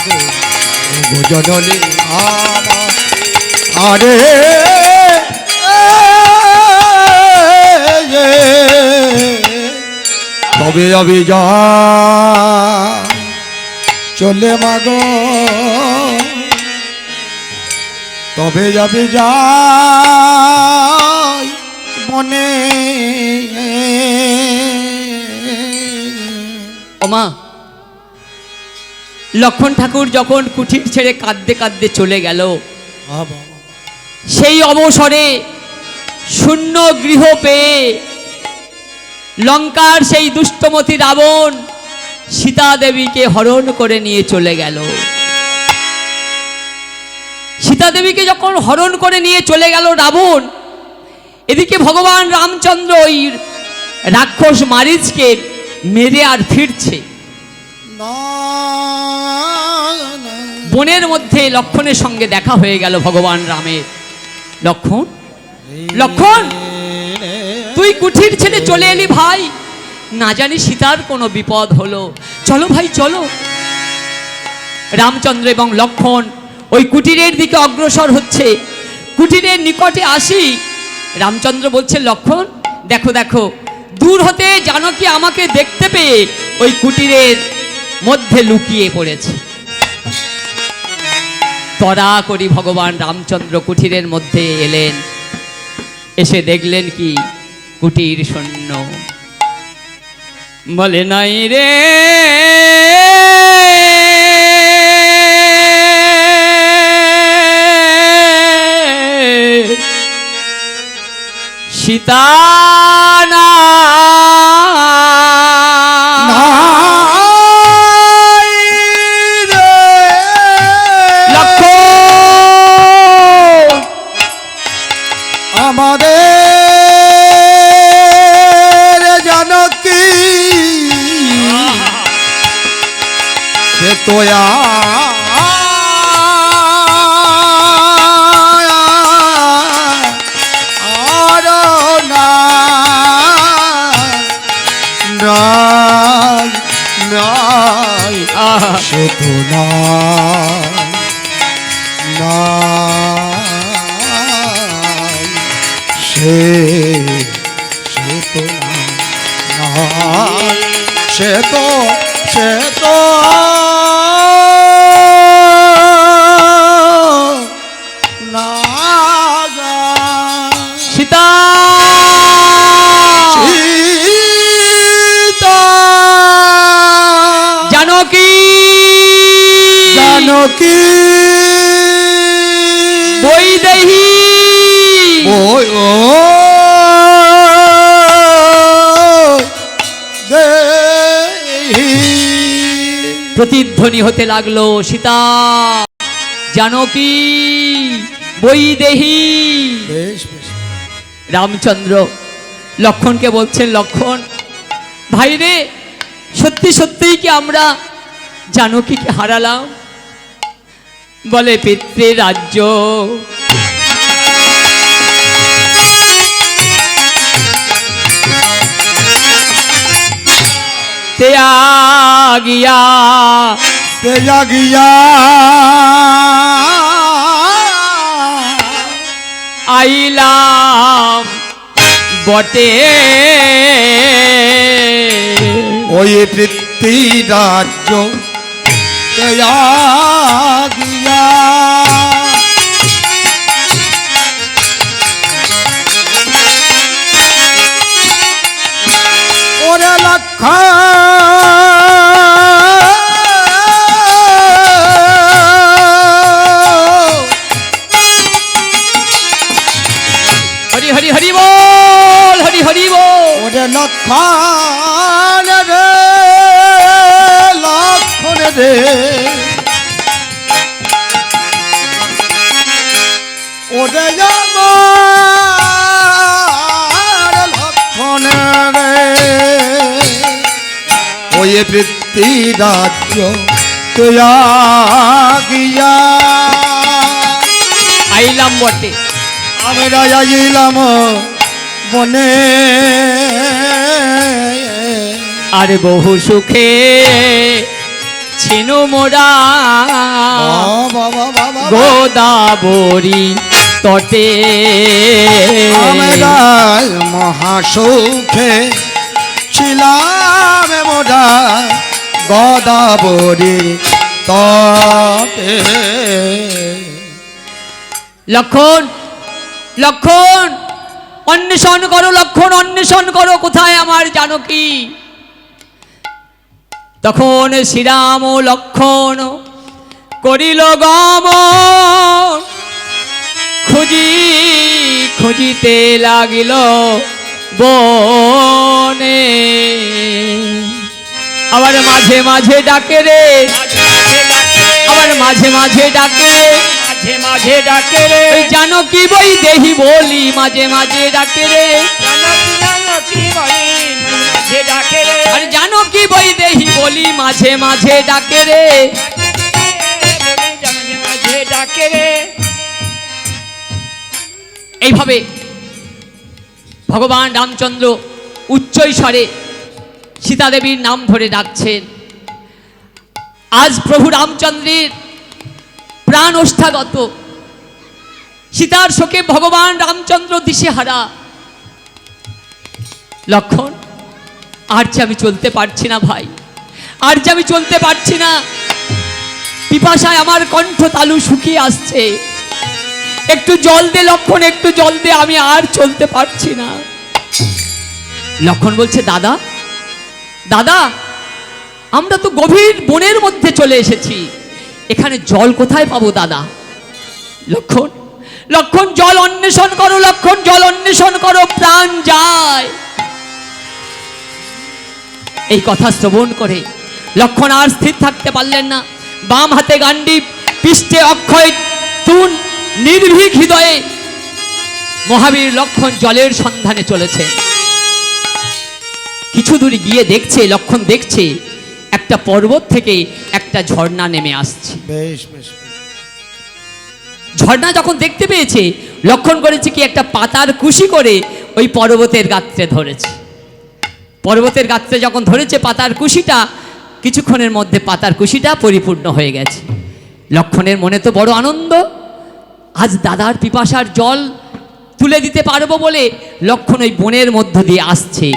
গো, জননী আমার আরে তবে আমি যা চলে মাগো, তবে যাবে যাই মনে। ওমা, লক্ষণ ঠাকুর যখন কুঠির ছেড়ে কাঁদতে কাঁদতে চলে গেল, সেই অবসরে শূন্য গৃহ পেয়ে লঙ্কার সেই দুষ্টমতি রাবণ সীতা দেবীকে হরণ করে নিয়ে চলে গেল। সীতা দেবীকে যখন হরণ করে নিয়ে চলে গেল রাবণ, এদিকে ভগবান রামচন্দ্র ওই রাক্ষস মারিচকে মেরে আর ফিরছে। বনের মধ্যে লক্ষণের সঙ্গে দেখা হয়ে গেল ভগবান রামের। লক্ষণ, লক্ষণ, তুই কুঠির ছেড়ে চলে এলি ভাই, না জানি সীতার কোনো বিপদ হলো, চলো ভাই চলো। রামচন্দ্র এবং লক্ষণ ওই কুটিরের দিকে অগ্রসর হচ্ছে। কুটিরের নিকটে আসি রামচন্দ্র বলছে, লক্ষণ দেখো দেখো, দূর হতে জানকী আমাকে দেখতে পেয়ে ওই কুটিরের মধ্যে লুকিয়ে পড়েছে। তড়া করি ভগবান রামচন্দ্র কুটিরের মধ্যে এলেন, এসে দেখলেন কি কুটির শূন্য। বলে নাই রে সীতা না আমাদের জানকী সে তোয়া আর নাই নাই সে তো নাই, সে তো নাই, সে তো না সীতা জানকী জানকী বৈদেহী ওই ও প্রতিধ্বনি হতে লাগলো, সীতা জানকী বৈদেহী। রামচন্দ্র লক্ষণকে বলছেন, লক্ষণ ভাই রে, সত্যি সত্যিই কি আমরা জানকীকে হারালাম? বলে পিতৃ রাজ্য त्यागिया त्यागिया आइलाम बटे ওই পৃথ্বী রাজ্য त्यागिया ওরে লক্ষণ ওরে আমার লক্ষণ রে ওই বৃত্তি রাজ্য তুয়া গিয়া আইলাম বটে, আমরা যাইলাম বনে আর বহু সুখে ছিনু মোরা বাবা বাবা গোদাবরী তটে। আমরা মহাসুখে ছিলাম মোরা গোদাবরীর তটে। লক্ষণ, লক্ষণ, অন্বেষণ করো লক্ষণ, অন্বেষণ করো কোথায় আমার জানকী। তখন শ্রীরাম ও লক্ষণ করিল গমন, খুঁজি খুঁজিতে লাগিল বনে। আবার মাঝে মাঝে ডাকে রে, আবার মাঝে মাঝে ডাকে, মাঝে মাঝে ডাকে রে, ওই জানকী বই দেহি বলি, মাঝে মাঝে ডাকে রে, জানকী বলি মাঝে ডাকে রে, আর জানকী বই দেহি বলি, মাঝে মাঝে ডাকে রে। মাঝে মাঝে ডাকে রে। এইভাবে ভগবান রামচন্দ্র উচ্চ স্বরে সীতাদেবীর নাম ধরে ডাকছেন। আজ প্রভু রামচন্দ্রের প্রাণ ওষ্ঠাগত, সীতার শোকে ভগবান রামচন্দ্র দিশেহারা। লক্ষণ, আর যে আমি চলতে পারছি না ভাই, আর যে আমি চলতে পারছি না, পিপাসায় আমার কণ্ঠ তালু শুকিয়ে আসছে, একটু জল দে লক্ষণ, একটু জল দে, আমি আর চলতে পারছি না। লক্ষণ বলছে, দাদা দাদা, আমরা তো গভীর বনের মধ্যে চলে এসেছি, এখানে জল কোথায় পাবো দাদা? লক্ষণ, লক্ষণ জল অন্বেষণ করো, লক্ষণ জল অন্বেষণ করো, প্রাণ যায়। এই কথা শ্রবণ করে লক্ষণ আর স্থির থাকতে পারলেন না। বাম হাতে গান্ডীব, পৃষ্ঠে অক্ষয় তুন, নির্ভীক হৃদয়ে মহাবীর লক্ষণ জলের সন্ধানে চলেছে। কিছু দূরে গিয়ে দেখছে, লক্ষণ দেখছে একটা পর্বত থেকে একটা ঝর্ণা নেমে আসছে। বেশ বেশ ঝর্ণা যখন দেখতে পেয়েছে, লক্ষণ করেছে কি একটা পাতার কুশি করে ওই পর্বতের গাত্রে ধরেছে। পর্বতের গাত্রে যখন ধরেছে পাতার কুশিটা, কিছুক্ষণের মধ্যে পাতার কুশিটা পরিপূর্ণ হয়ে গেছে। লক্ষণের মনে তো বড় আনন্দ, আজ দাদার পিপাসার জল তুলে দিতে পারবো বলে লক্ষণ ওই বনের মধ্য দিয়ে আসছে।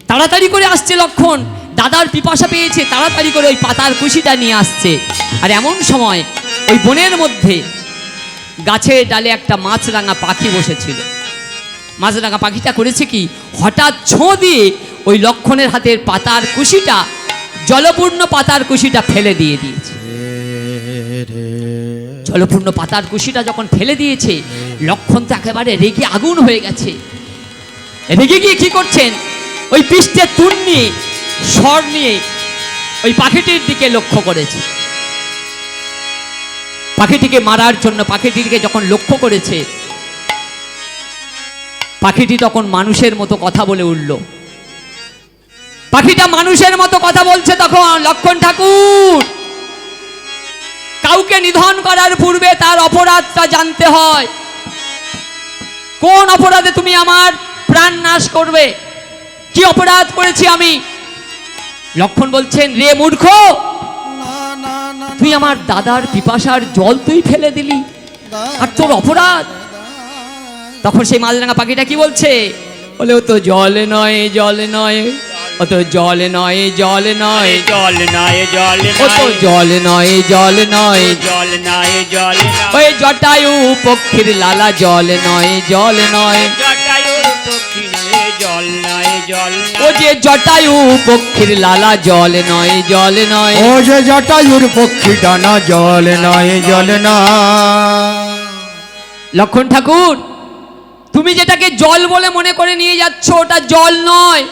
তাড়াতাড়ি করে আসছে লক্ষণ, দাদার পিপাসা পেয়েছে, তাড়াতাড়ি করে ওই পাতার কুশিটা নিয়ে আসছে। আর এমন সময় ওই বনের মধ্যে গাছের ডালে একটা মাছরাঙা পাখি বসেছিল। মাছরাঙা পাখিটা করেছে কি, হঠাৎ ছোঁ দিয়ে ওই লক্ষণের হাতের পাতার কুশিটা, জলপূর্ণ পাতার কুশিটা ফেলে দিয়ে দিয়েছে। জলপূর্ণ পাতার কুশিটা যখন ফেলে দিয়েছে, লক্ষণ তো একেবারে রেগে আগুন হয়ে গেছে। রেগে গিয়ে কি করছেন, ওই পৃষ্ঠে তুন নিয়ে, স্বর নিয়ে ওই পাখিটির দিকে লক্ষ্য করেছে। পাখিটিকে মারার জন্য পাখিটিকে যখন লক্ষ্য করেছে, পাখিটি তখন মানুষের মতো কথা বলে উঠল। পাখিটা মানুষের মতো কথা বলছে তখন, লক্ষণ ঠাকুর, কাউকে নিধন করার পূর্বে তার অপরাধটা জানতে হয়। কোন অপরাধে তুমি আমার প্রাণ নাশ করবে? কি অপরাধ করেছি আমি? লক্ষণ বলছেন, রে মূর্খ, তুই আমার দাদার পিপাসার জল তুই ফেলে দিলি, আর তোর অপরাধ। তখন সেই মাছরাঙা পাখিটা কি বলছে, বলে ও তো জল নয়, জল নয়, ও তো জল নয়, জল নয়, জল নয়, জল ও তো জল নয়, জল নয়, জল নয়, জল ওই জটায়ু পক্ষীর লালা, জল নয়, জল নয়, জটায়ু পক্ষী নয়, জল নয়, জল ও যে জটায়ু পক্ষীর লালা, জল নয়, জল নয়। ও যে জটায়ুর পক্ষী ডানা, জল নয়, জল না। লক্ষণ ঠাকুর, তুমি যেটাকে জল বলে মনে করে নিয়ে যাচ্ছ, ওটা জল নয়,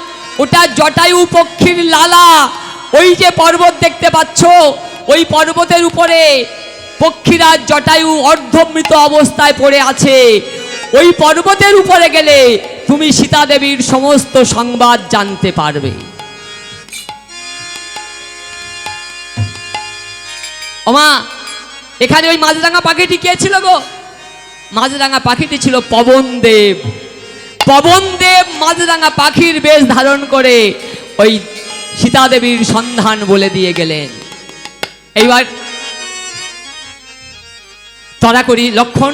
ওটা জটায়ু পক্ষীর লালা। ওই যে পর্বত দেখতে পাচ্ছ, ওই পর্বতের উপরে পক্ষীরাজ জটায়ু অর্ধমৃত অবস্থায় পড়ে আছে, ওই পর্বতের উপরে গেলে তুমি সীতা দেবীর সমস্ত সংবাদ জানতে পারবে। ওমা, এখানে ওই মাছরাঙা পাখিটি কে ছিল গো? মাছরাঙা পাখিটি ছিল পবনদেব। পবনদেব মাছরাঙা পাখির বেশ ধারণ করে ওই সীতা দেবীর সন্ধান বলে দিয়ে গেলেন। এইবার তরা করি লক্ষণ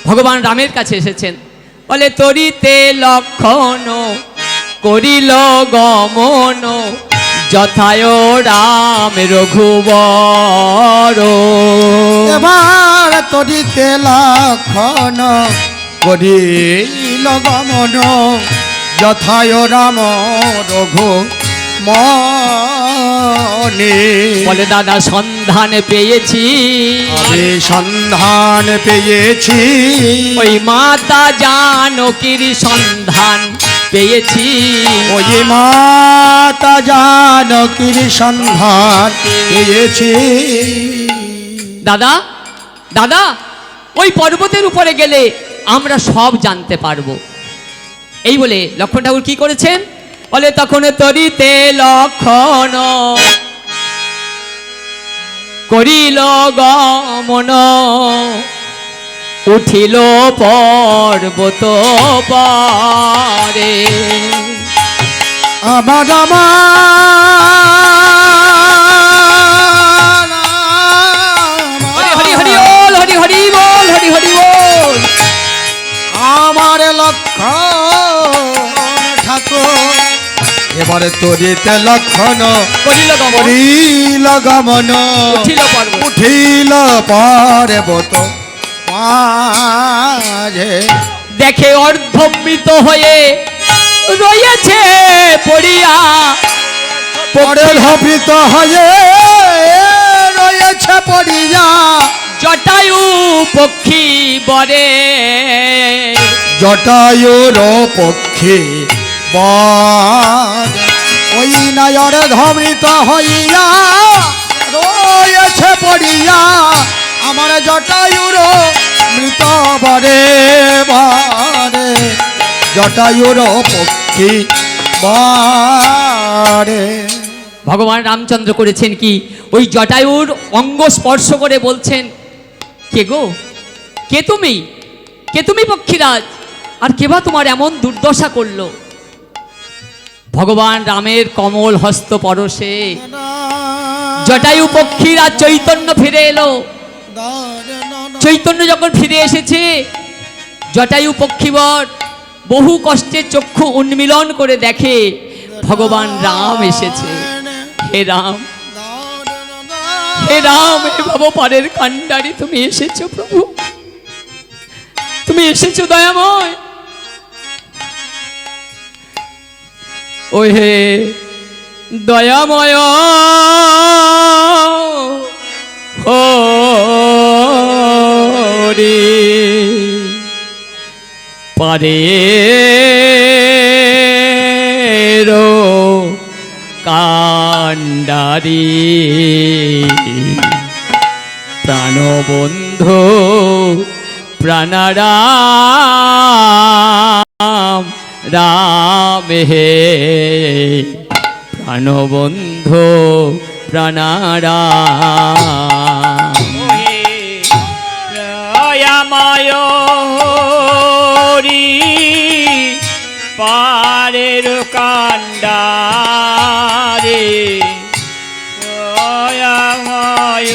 ভগবান রামের কাছে এসেছেন, বলে তরিতে লক্ষণ করিল গমন যথায় রাম রঘুবর। এবার তরিতে লক্ষণ করিল গমন যথায় রাম রঘু মনে। বলে দাদা সন্ধান পেয়েছি, আমি সন্ধান পেয়েছি, ওই মাতা জানকীর সন্ধান পেয়েছি। ওই মাতা জানকীর সন্ধান পেয়েছি। দাদা দাদা, ওই পর্বতের উপরে গেলে আমরা সব জানতে পারবো। এই বলে লক্ষণ ঠাকুর কি করেছেন, বলে তখন তরিতে লক্ষণ করিল গমন উঠিল পর্বত পারে। আমার আমার হরি হরি হরি বল, হরি হরি বল, হরি হরি বল। আমার লক্ষণ ঠাকুর এবারে তরিতে লক্ষণ করিল গমন করিল গমন উঠিল পর্বত। উঠিল পর্বত মাঝে। দেখে অর্ধমৃত হয়ে রয়েছে পড়িয়া, পরে ধপিত হয়ে রয়েছে পড়িয়া জটায়ু পক্ষী বরে। জটায়ুর পক্ষে বর ওই নয়র ধমৃত হইয়া রয়েছে পড়িয়া আমার জটায়ুর মৃত বরে বরে। জটায়ুর পক্ষী বরে। ভগবান রামচন্দ্র করেছেন কি, ওই জটায়ুর অঙ্গ স্পর্শ করে বলছেন, কে গো, কে তুমি, কে তুমি পক্ষীরাজ, আর কেবা তোমার এমন দুর্দশা করলো? ভগবান রামের কমল হস্ত পরশে জটায়ু পক্ষীরাজ চৈতন্য ফিরে এলো। চৈতন্য যখন ফিরে এসেছে, জটায়ু পক্ষীবর বহু কষ্টে চক্ষু উন্মিলন করে দেখে ভগবান রাম এসেছে। হে রাম, হে রাম, হে ভব পারের কান্ডারি, তুমি এসেছো প্রভু, তুমি এসেছো দয়াময়। ও হে দয়াময় হরি পারে কান্ডারি প্রাণবন্ধু প্রাণারাম রাম হে প্রাণবন্ধু প্রাণারাম। দয়াময় হরি পারের কান্ডারে দয়াময়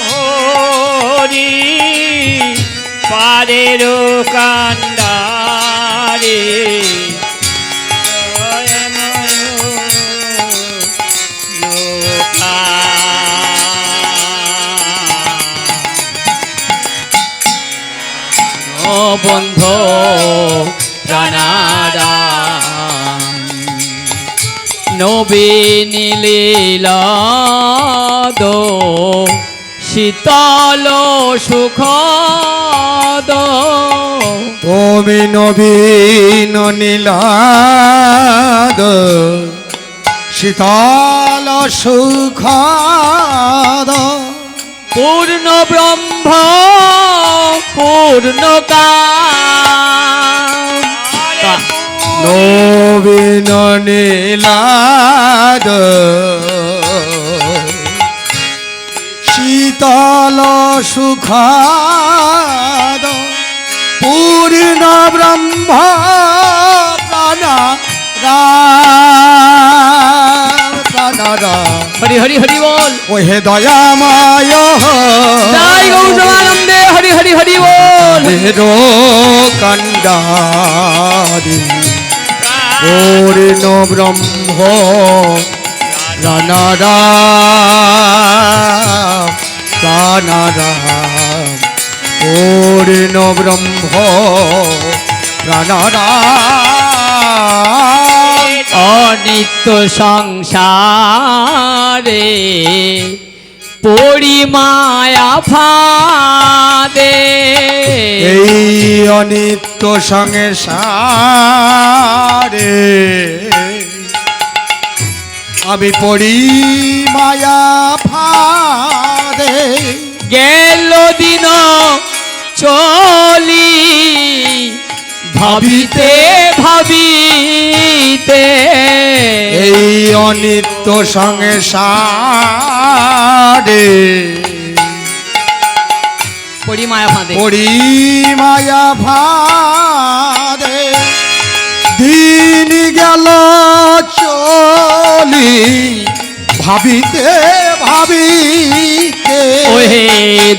হরি পারের কান্ডারে বন্ধু প্রাণারাম নবীন লীলা দো শীতল সুখদ তুমি নবীন নীলাদ শীতল সুখদ পূর্ণ ব্রহ্ম পূর্ণ কাম নবীন নীলাদ শীতল সুখদ পূর্ণ ব্রহ্ম প্রাণ হরি হরি হরি বল ওহে দয়াময় জয় গৌরবানন্দে হরি হরি হরি বল রো কন্ডারি পূর্ণ ব্রহ্ম প্রাণারাম পূর্ণ ব্রহ্ম প্রাণারাম অনিত্য সংসারে পরিমায়া ফাদে এই অনিত্য সংসারে আমি পড়ি মায়া ফাদে গেল দিন চলি ভাবিতে ভাবিতে এই অনিত্য সংসারে পরিমায়া ফাঁদে পড়ি মায়া ফাদে দিন গেল চলি ভাবিতে ভাবিতে ওহে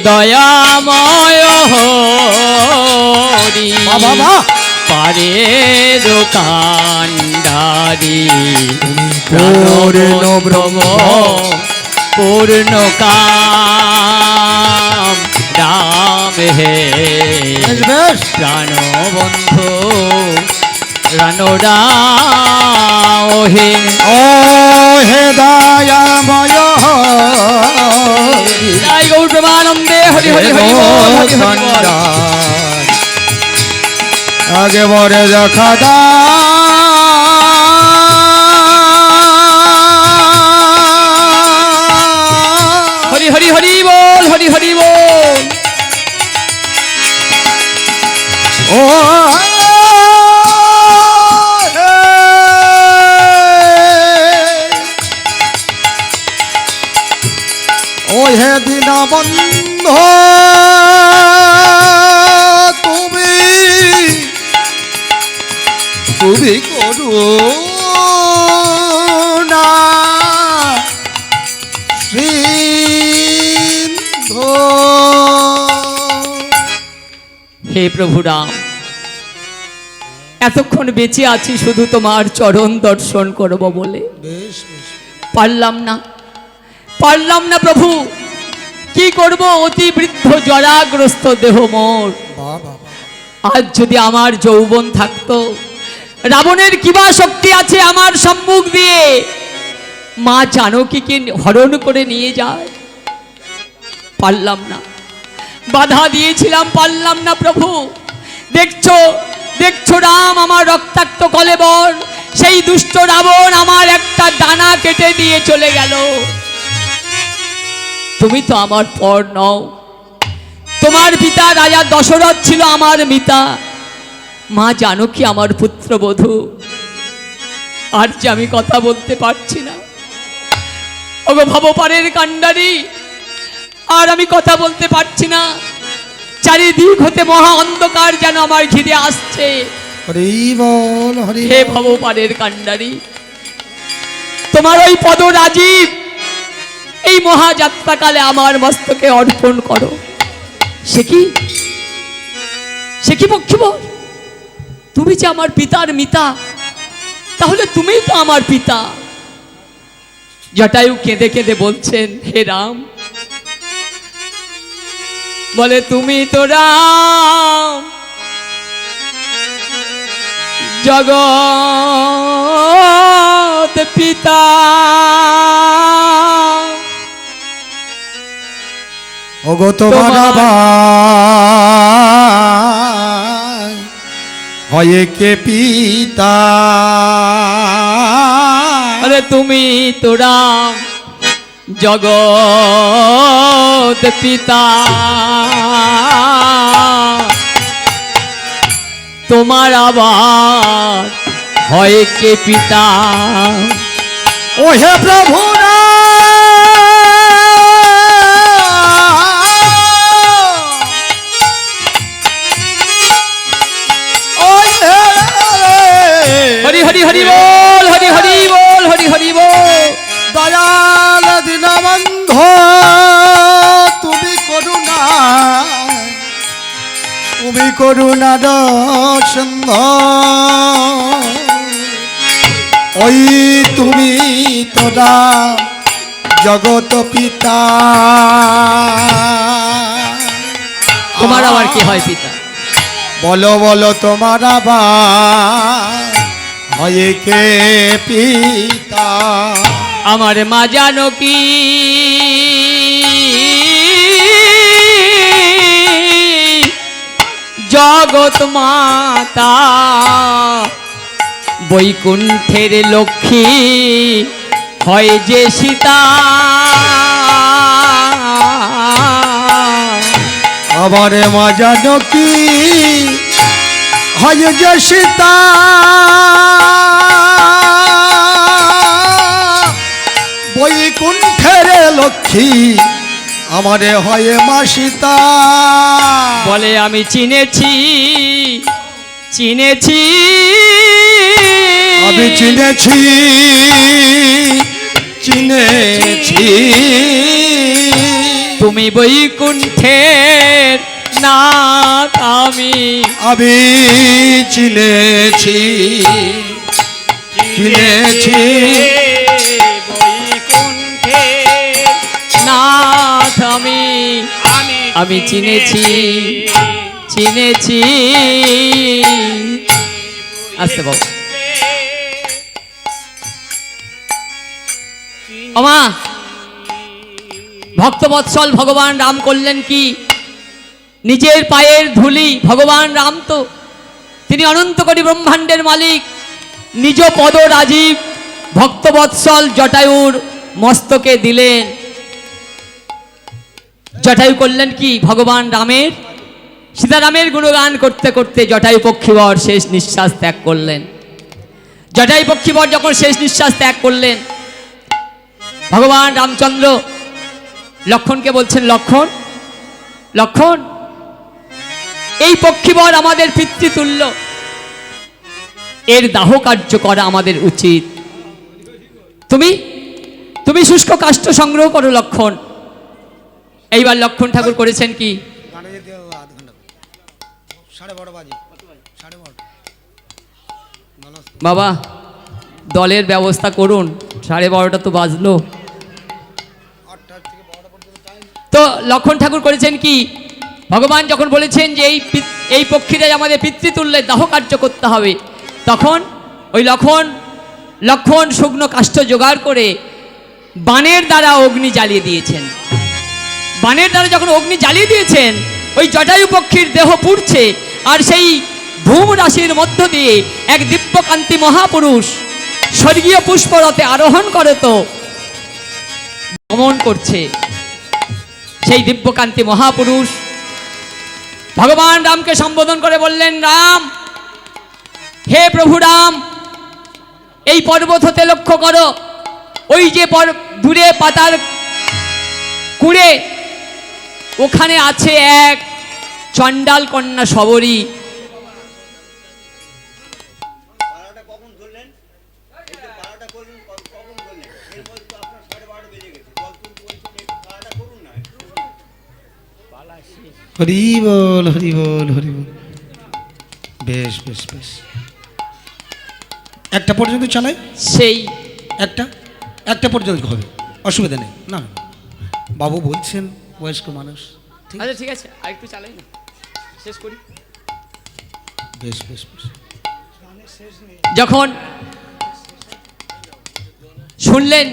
দয়াময় হরি বাবা পারে দোকানদারি পূর্ণ ব্রহ্ম পূর্ণ কাম রাম হে বেশ প্রাণ বন্ধু রানোরাম হে ও হে দয়াময় জয় গৌর প্রেমানন্দে হরি হরি হরি বল, হরি হরি বল। আগে বরে দেখা দা হরি হরি হরি বল হরি হরি বল ও হে দিনা বন্ধ তুমি তুমি করু না সিন্ধু হে প্রভু রাম, এতক্ষণ বেঁচে আছি শুধু তোমার চরণ দর্শন করব বলে, বেশ বেশ পারলাম না প্রভু। কি করব, অতি বৃদ্ধ জরাগ্রস্ত দেহ মোর। বাবা আজ যদি আমার যৌবন থাকতো, রাবণের কিবা শক্তি আছে আমার সম্মুখ দিয়ে মা জানকীকে হরণ করে নিয়ে যায়? পারলাম না, বাধা দিয়েছিলাম, পারলাম না প্রভু। দেখছো রাম, আমার রক্তাক্ত কলেবর, সেই দুষ্ট রাবণ আমার একটা ডানা কেটে দিয়ে চলে গেল। তুমি তো আমার পর নও, তোমার পিতা রাজা দশরথ ছিল আমার মিতা, মা জানকী আমার পুত্রবধূ। আর যে আমি কথা বলতে পারছি না, ওগো ভবপারের কাণ্ডারি, আর আমি কথা বলতে পারছি না। চারিদিক হতে মহা অন্ধকার যেন আমার ঘিরে আসছে। হরি বল হরি হে ভবপারের কাণ্ডারি, তোমার ওই পদ রাজীব এই মহাযাত্রাকালে আমার মস্তকে অর্পণ করো। সে কি পক্ষীবর, তুমি যে আমার পিতার মিতা, তাহলে তুমি তো আমার পিতা। জটায়ু কেঁদে কেঁদে বলছেন, হে রাম, বলে তুমি তো রাম, জগৎ পিতা। ওগো তোমার ভাই হয়ে কে পিতা আরে তুমি তো রাম জগৎ পিতা, তোমার আবার হয় কে পিতা। ও হে প্রভু হরি হরি হরি বল, হরি হরি বল, হরি হরি বল। দয়াল দীনবন্ধ তুমি করুণা দর্শন ওই তুমি তোরা জগত পিতা। তোমার আবার কি হয় পিতা? বলো বলো তোমার আবার হয় কে পিতা। আমার মা জানকী জগৎ মাতা, বৈকুণ্ঠের লক্ষ্মী হয় যে সীতা। আবার মা জানকী হয় যে সীতা, বৈকুণ্ঠের লক্ষ্মী আমারে হয় মা সীতা। বলে আমি চিনেছি চিনেছি, আমি চিনেছি চিনেছি, তুমি বৈকুণ্ঠের নাথ। আমি চিনেছি চিনেছি, বৈকুণ্ঠের নাথ আমি চিনেছি চিনেছি। আসতে বাবু আমা ভক্তবৎসল ভগবান রাম করলেন কি? নিজের পায়ের ধুলি ভগবান রাম তো তিনি অনন্ত কোটি ব্রহ্মাণ্ডের মালিক, নিজ পদ রাজীব ভক্তবৎসল জটায়ুর মস্তকে দিলেন। জটায়ু করলেন কি? ভগবান রামের সীতারামের গুণগান করতে করতে জটায়ু পক্ষীবর শেষ নিঃশ্বাস ত্যাগ করলেন। জটায়ু পক্ষীবর যখন শেষ নিঃশ্বাস ত্যাগ করলেন, ভগবান রামচন্দ্র লক্ষণকে বলছেন, লক্ষণ লক্ষণ এই পক্ষীবর আমাদের পিতৃতুল্য, এর দাহ কার্য করা আমাদের উচিত। তুমি তুমি শুষ্ক কাষ্ঠ সংগ্রহ করো লক্ষণ। এইবার লক্ষণ ঠাকুর করেছেন কি? বাবা দলের ব্যবস্থা করুন, 12:30 তো বাজলো। তো লক্ষণ ঠাকুর করেছেন কি? ভগবান যখন বলেছেন যে এই পক্ষীরাই আমাদের পিতৃতুল্যের দাহ কার্য করতে হবে, তখন ওই লক্ষণ শুকনো কাষ্ঠ জোগাড় করে বাণের দ্বারা অগ্নি জ্বালিয়ে দিয়েছেন। বাণের দ্বারা যখন অগ্নি জ্বালিয়ে দিয়েছেন, ওই জটায়ু পক্ষীর দেহ পুড়ছে, আর সেই ধূম রাশির মধ্য দিয়ে এক দিব্যকান্তি মহাপুরুষ স্বর্গীয় পুষ্পরথে আরোহণ করে তো গমন করছে। সেই দিব্যকান্তি মহাপুরুষ ভগবান রামকে সম্বোধন করে বললেন, রাম, হে প্রভু রাম, এই পর্বত হতে লক্ষ্য করো, ওই যে দূরে পাতার কুড়ে ওখানে আছে এক চণ্ডাল কন্যা শবরী। হরি বল হরি বল হরি বল। বেশ বেশ বেশ, একটা পর্যন্ত চালাই, সেই একটা পর্যন্ত হবে, অসুবিধা নেই। না না, বাবু বলছেন বয়স্ক মানুষ। আচ্ছা ঠিক আছে, আর একটু চালাই না, শেষ করি। বেশ বেশ বেশ। যখন শুনলেন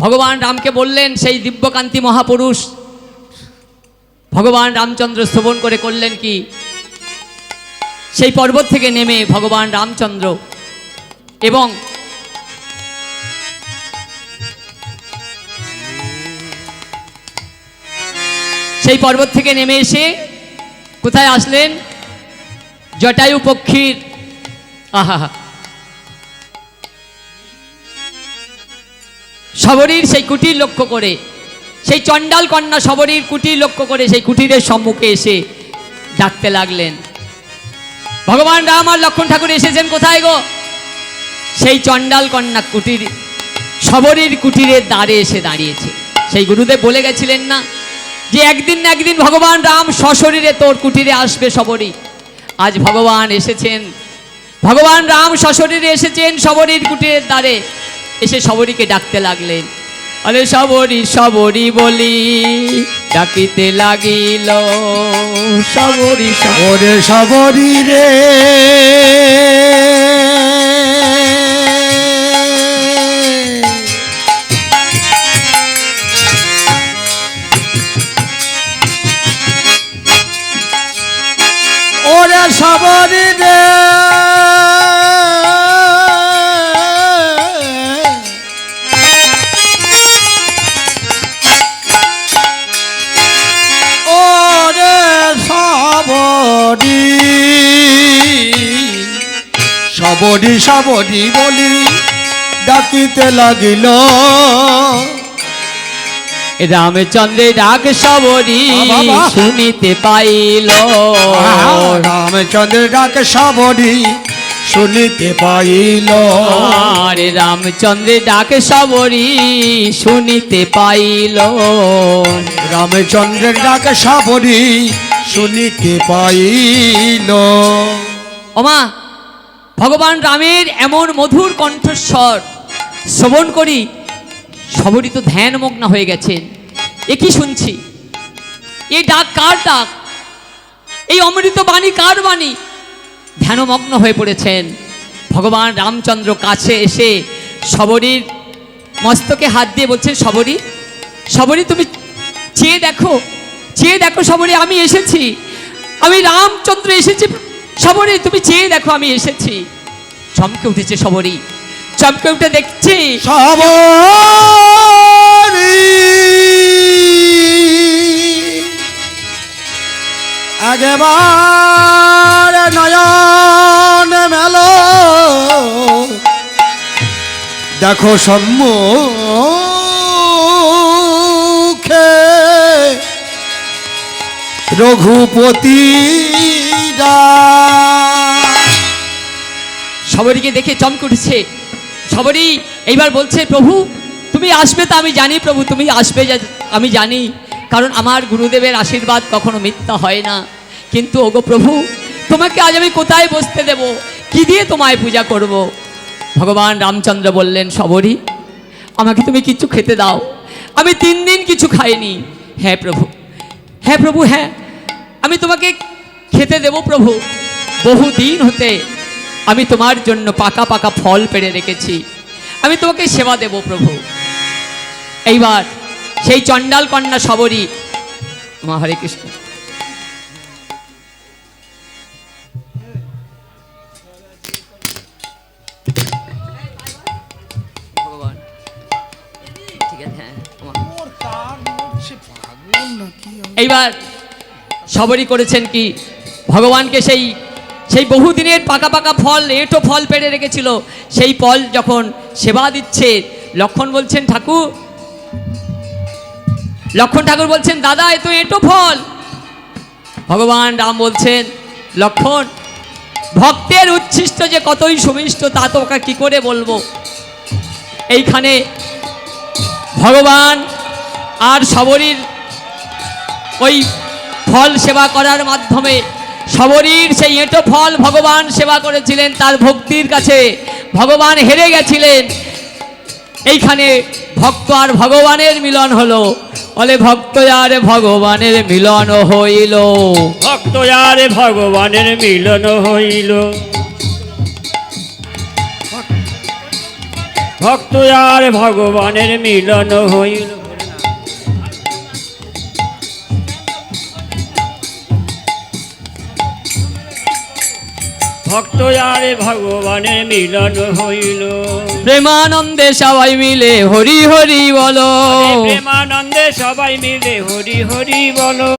ভগবান রামকে বললেন, সেই দিব্যকান্তি মহাপুরুষ ভগবান রামচন্দ্র শ্রবণ করে করলেন কি, সেই পর্বত থেকে নেমে ভগবান রামচন্দ্র এবং সেই পর্বত থেকে নেমে এসে কোথায় আসলেন? জটায়ু পক্ষীর আহা শবরীর সেই কুটির লক্ষ্য করে, সেই চণ্ডাল কন্যা শবরীর কুটির লক্ষ্য করে সেই কুটিরের সম্মুখে এসে ডাকতে লাগলেন, ভগবান রাম আর লক্ষ্মণ ঠাকুর এসেছেন কোথায় গো? সেই চণ্ডাল কন্যা কুটির শবরীর কুটিরের দ্বারে এসে দাঁড়িয়েছে। সেই গুরুদেব বলে গেছিলেন না যে একদিন না একদিন ভগবান রাম সশরীরে তোর কুটিরে আসবে শবরী। আজ ভগবান এসেছেন, ভগবান রাম সশরীরে এসেছেন শবরীর কুটিরের দ্বারে, এসে শবরীকে ডাকতে লাগলেন। আরে শবরী শবরী বলি ডাকিতে লাগিল, শবরী ওরে শবরী রে ওরে শবরী রে শবরী শবরী বলি ডাকিতে লাগিল, রামচন্দ্রের ডাক শবরী শুনিতে পাইল, রামচন্দ্রের ডাক শবরী শুনিতে পাইল, আরে রামচন্দ্রের ডাক শবরী শুনিতে পাইল, রামচন্দ্রের ডাক শবরী শুনিতে পাইল। ওমা, ভগবান রামের এমন মধুর কণ্ঠস্বর শ্রবণ করি শবরী তো ধ্যানমগ্ন হয়ে গেছেন। এ কি শুনছি? এই ডাক কার ডাক? এই অমৃত বাণী কার বাণী? ধ্যানমগ্ন হয়ে পড়েছেন। ভগবান রামচন্দ্র কাছে এসে শবরীর মস্তকে হাত দিয়ে বলছেন, শবরী শবরী তুমি চেয়ে দেখো, চেয়ে দেখো শবরী, আমি এসেছি, আমি রামচন্দ্র এসেছি। শবরী তুমি চেয়ে দেখো, আমি এসেছি। চমকে উঠেছে শবরী, চমকে উঠে দেখছি শবরী আগেবার নয়ন মেলো, দেখো সম্মুখে রঘুপতি। শবরীকে দেখে চমকে উঠেছে। শবরী এইবার বলছে, প্রভু তুমি আসবে তা আমি জানি, প্রভু তুমি আসবে আমি জানি, কারণ আমার গুরুদেবের আশীর্বাদ কখনো মিথ্যা হয় না। কিন্তু ওগো প্রভু, তোমাকে আজ আমি কোথায় বসতে দেব, কি দিয়ে তোমায় পূজা করব? ভগবান রামচন্দ্র বললেন, শবরী আমাকে তুমি কিছু খেতে দাও, আমি 3 দিন কিছু খাইনি। হ্যাঁ প্রভু, হ্যাঁ প্রভু, হ্যাঁ আমি তোমাকে খেতে দেব প্রভু। বহুদিন হতে আমি তোমার জন্য পাকা পাকা ফল পেড়ে রেখেছি, আমি তোমাকে সেবা দেব প্রভু। এইবার সেই চণ্ডাল কন্যা শবরী, মা হরে কৃষ্ণ, ভগবান ঠিক আছে, হ্যাঁ এইবার শবরী করেছেন কি, ভগবানকে সেই সেই বহুদিনের পাকা পাকা ফল, এঁটো ফল পেড়ে রেখেছিল, সেই ফল যখন সেবা দিচ্ছে, লক্ষ্মণ বলছেন ঠাকুর, লক্ষ্মণ ঠাকুর বলছেন দাদা এ তো এঁটো ফল। ভগবান রাম বলছেন, লক্ষ্মণ ভক্তের উচ্ছিষ্ট যে কতই সুমিষ্ট তা তো ওকে কি করে বলবো। এইখানে ভগবান আর শবরীর ওই ফল সেবা করার মাধ্যমে শবরীর সেই এঁটো ফল ভগবান সেবা করেছিলেন, তার ভক্তির কাছে ভগবান হেরে গেছিলেন। এইখানে ভক্ত আর ভগবানের মিলন হলো, বলে ভক্ত আর ভগবানের মিলন হইল, ভক্ত আর ভগবানের মিলন হইল, ভক্ত আর ভগবানের মিলন হইল। ভক্ত আর ভগবানের মিলন হইল। প্রেমানন্দে সবাই মিলে হরি হরি বলো। প্রেমানন্দে সবাই মিলে হরি হরি বলো।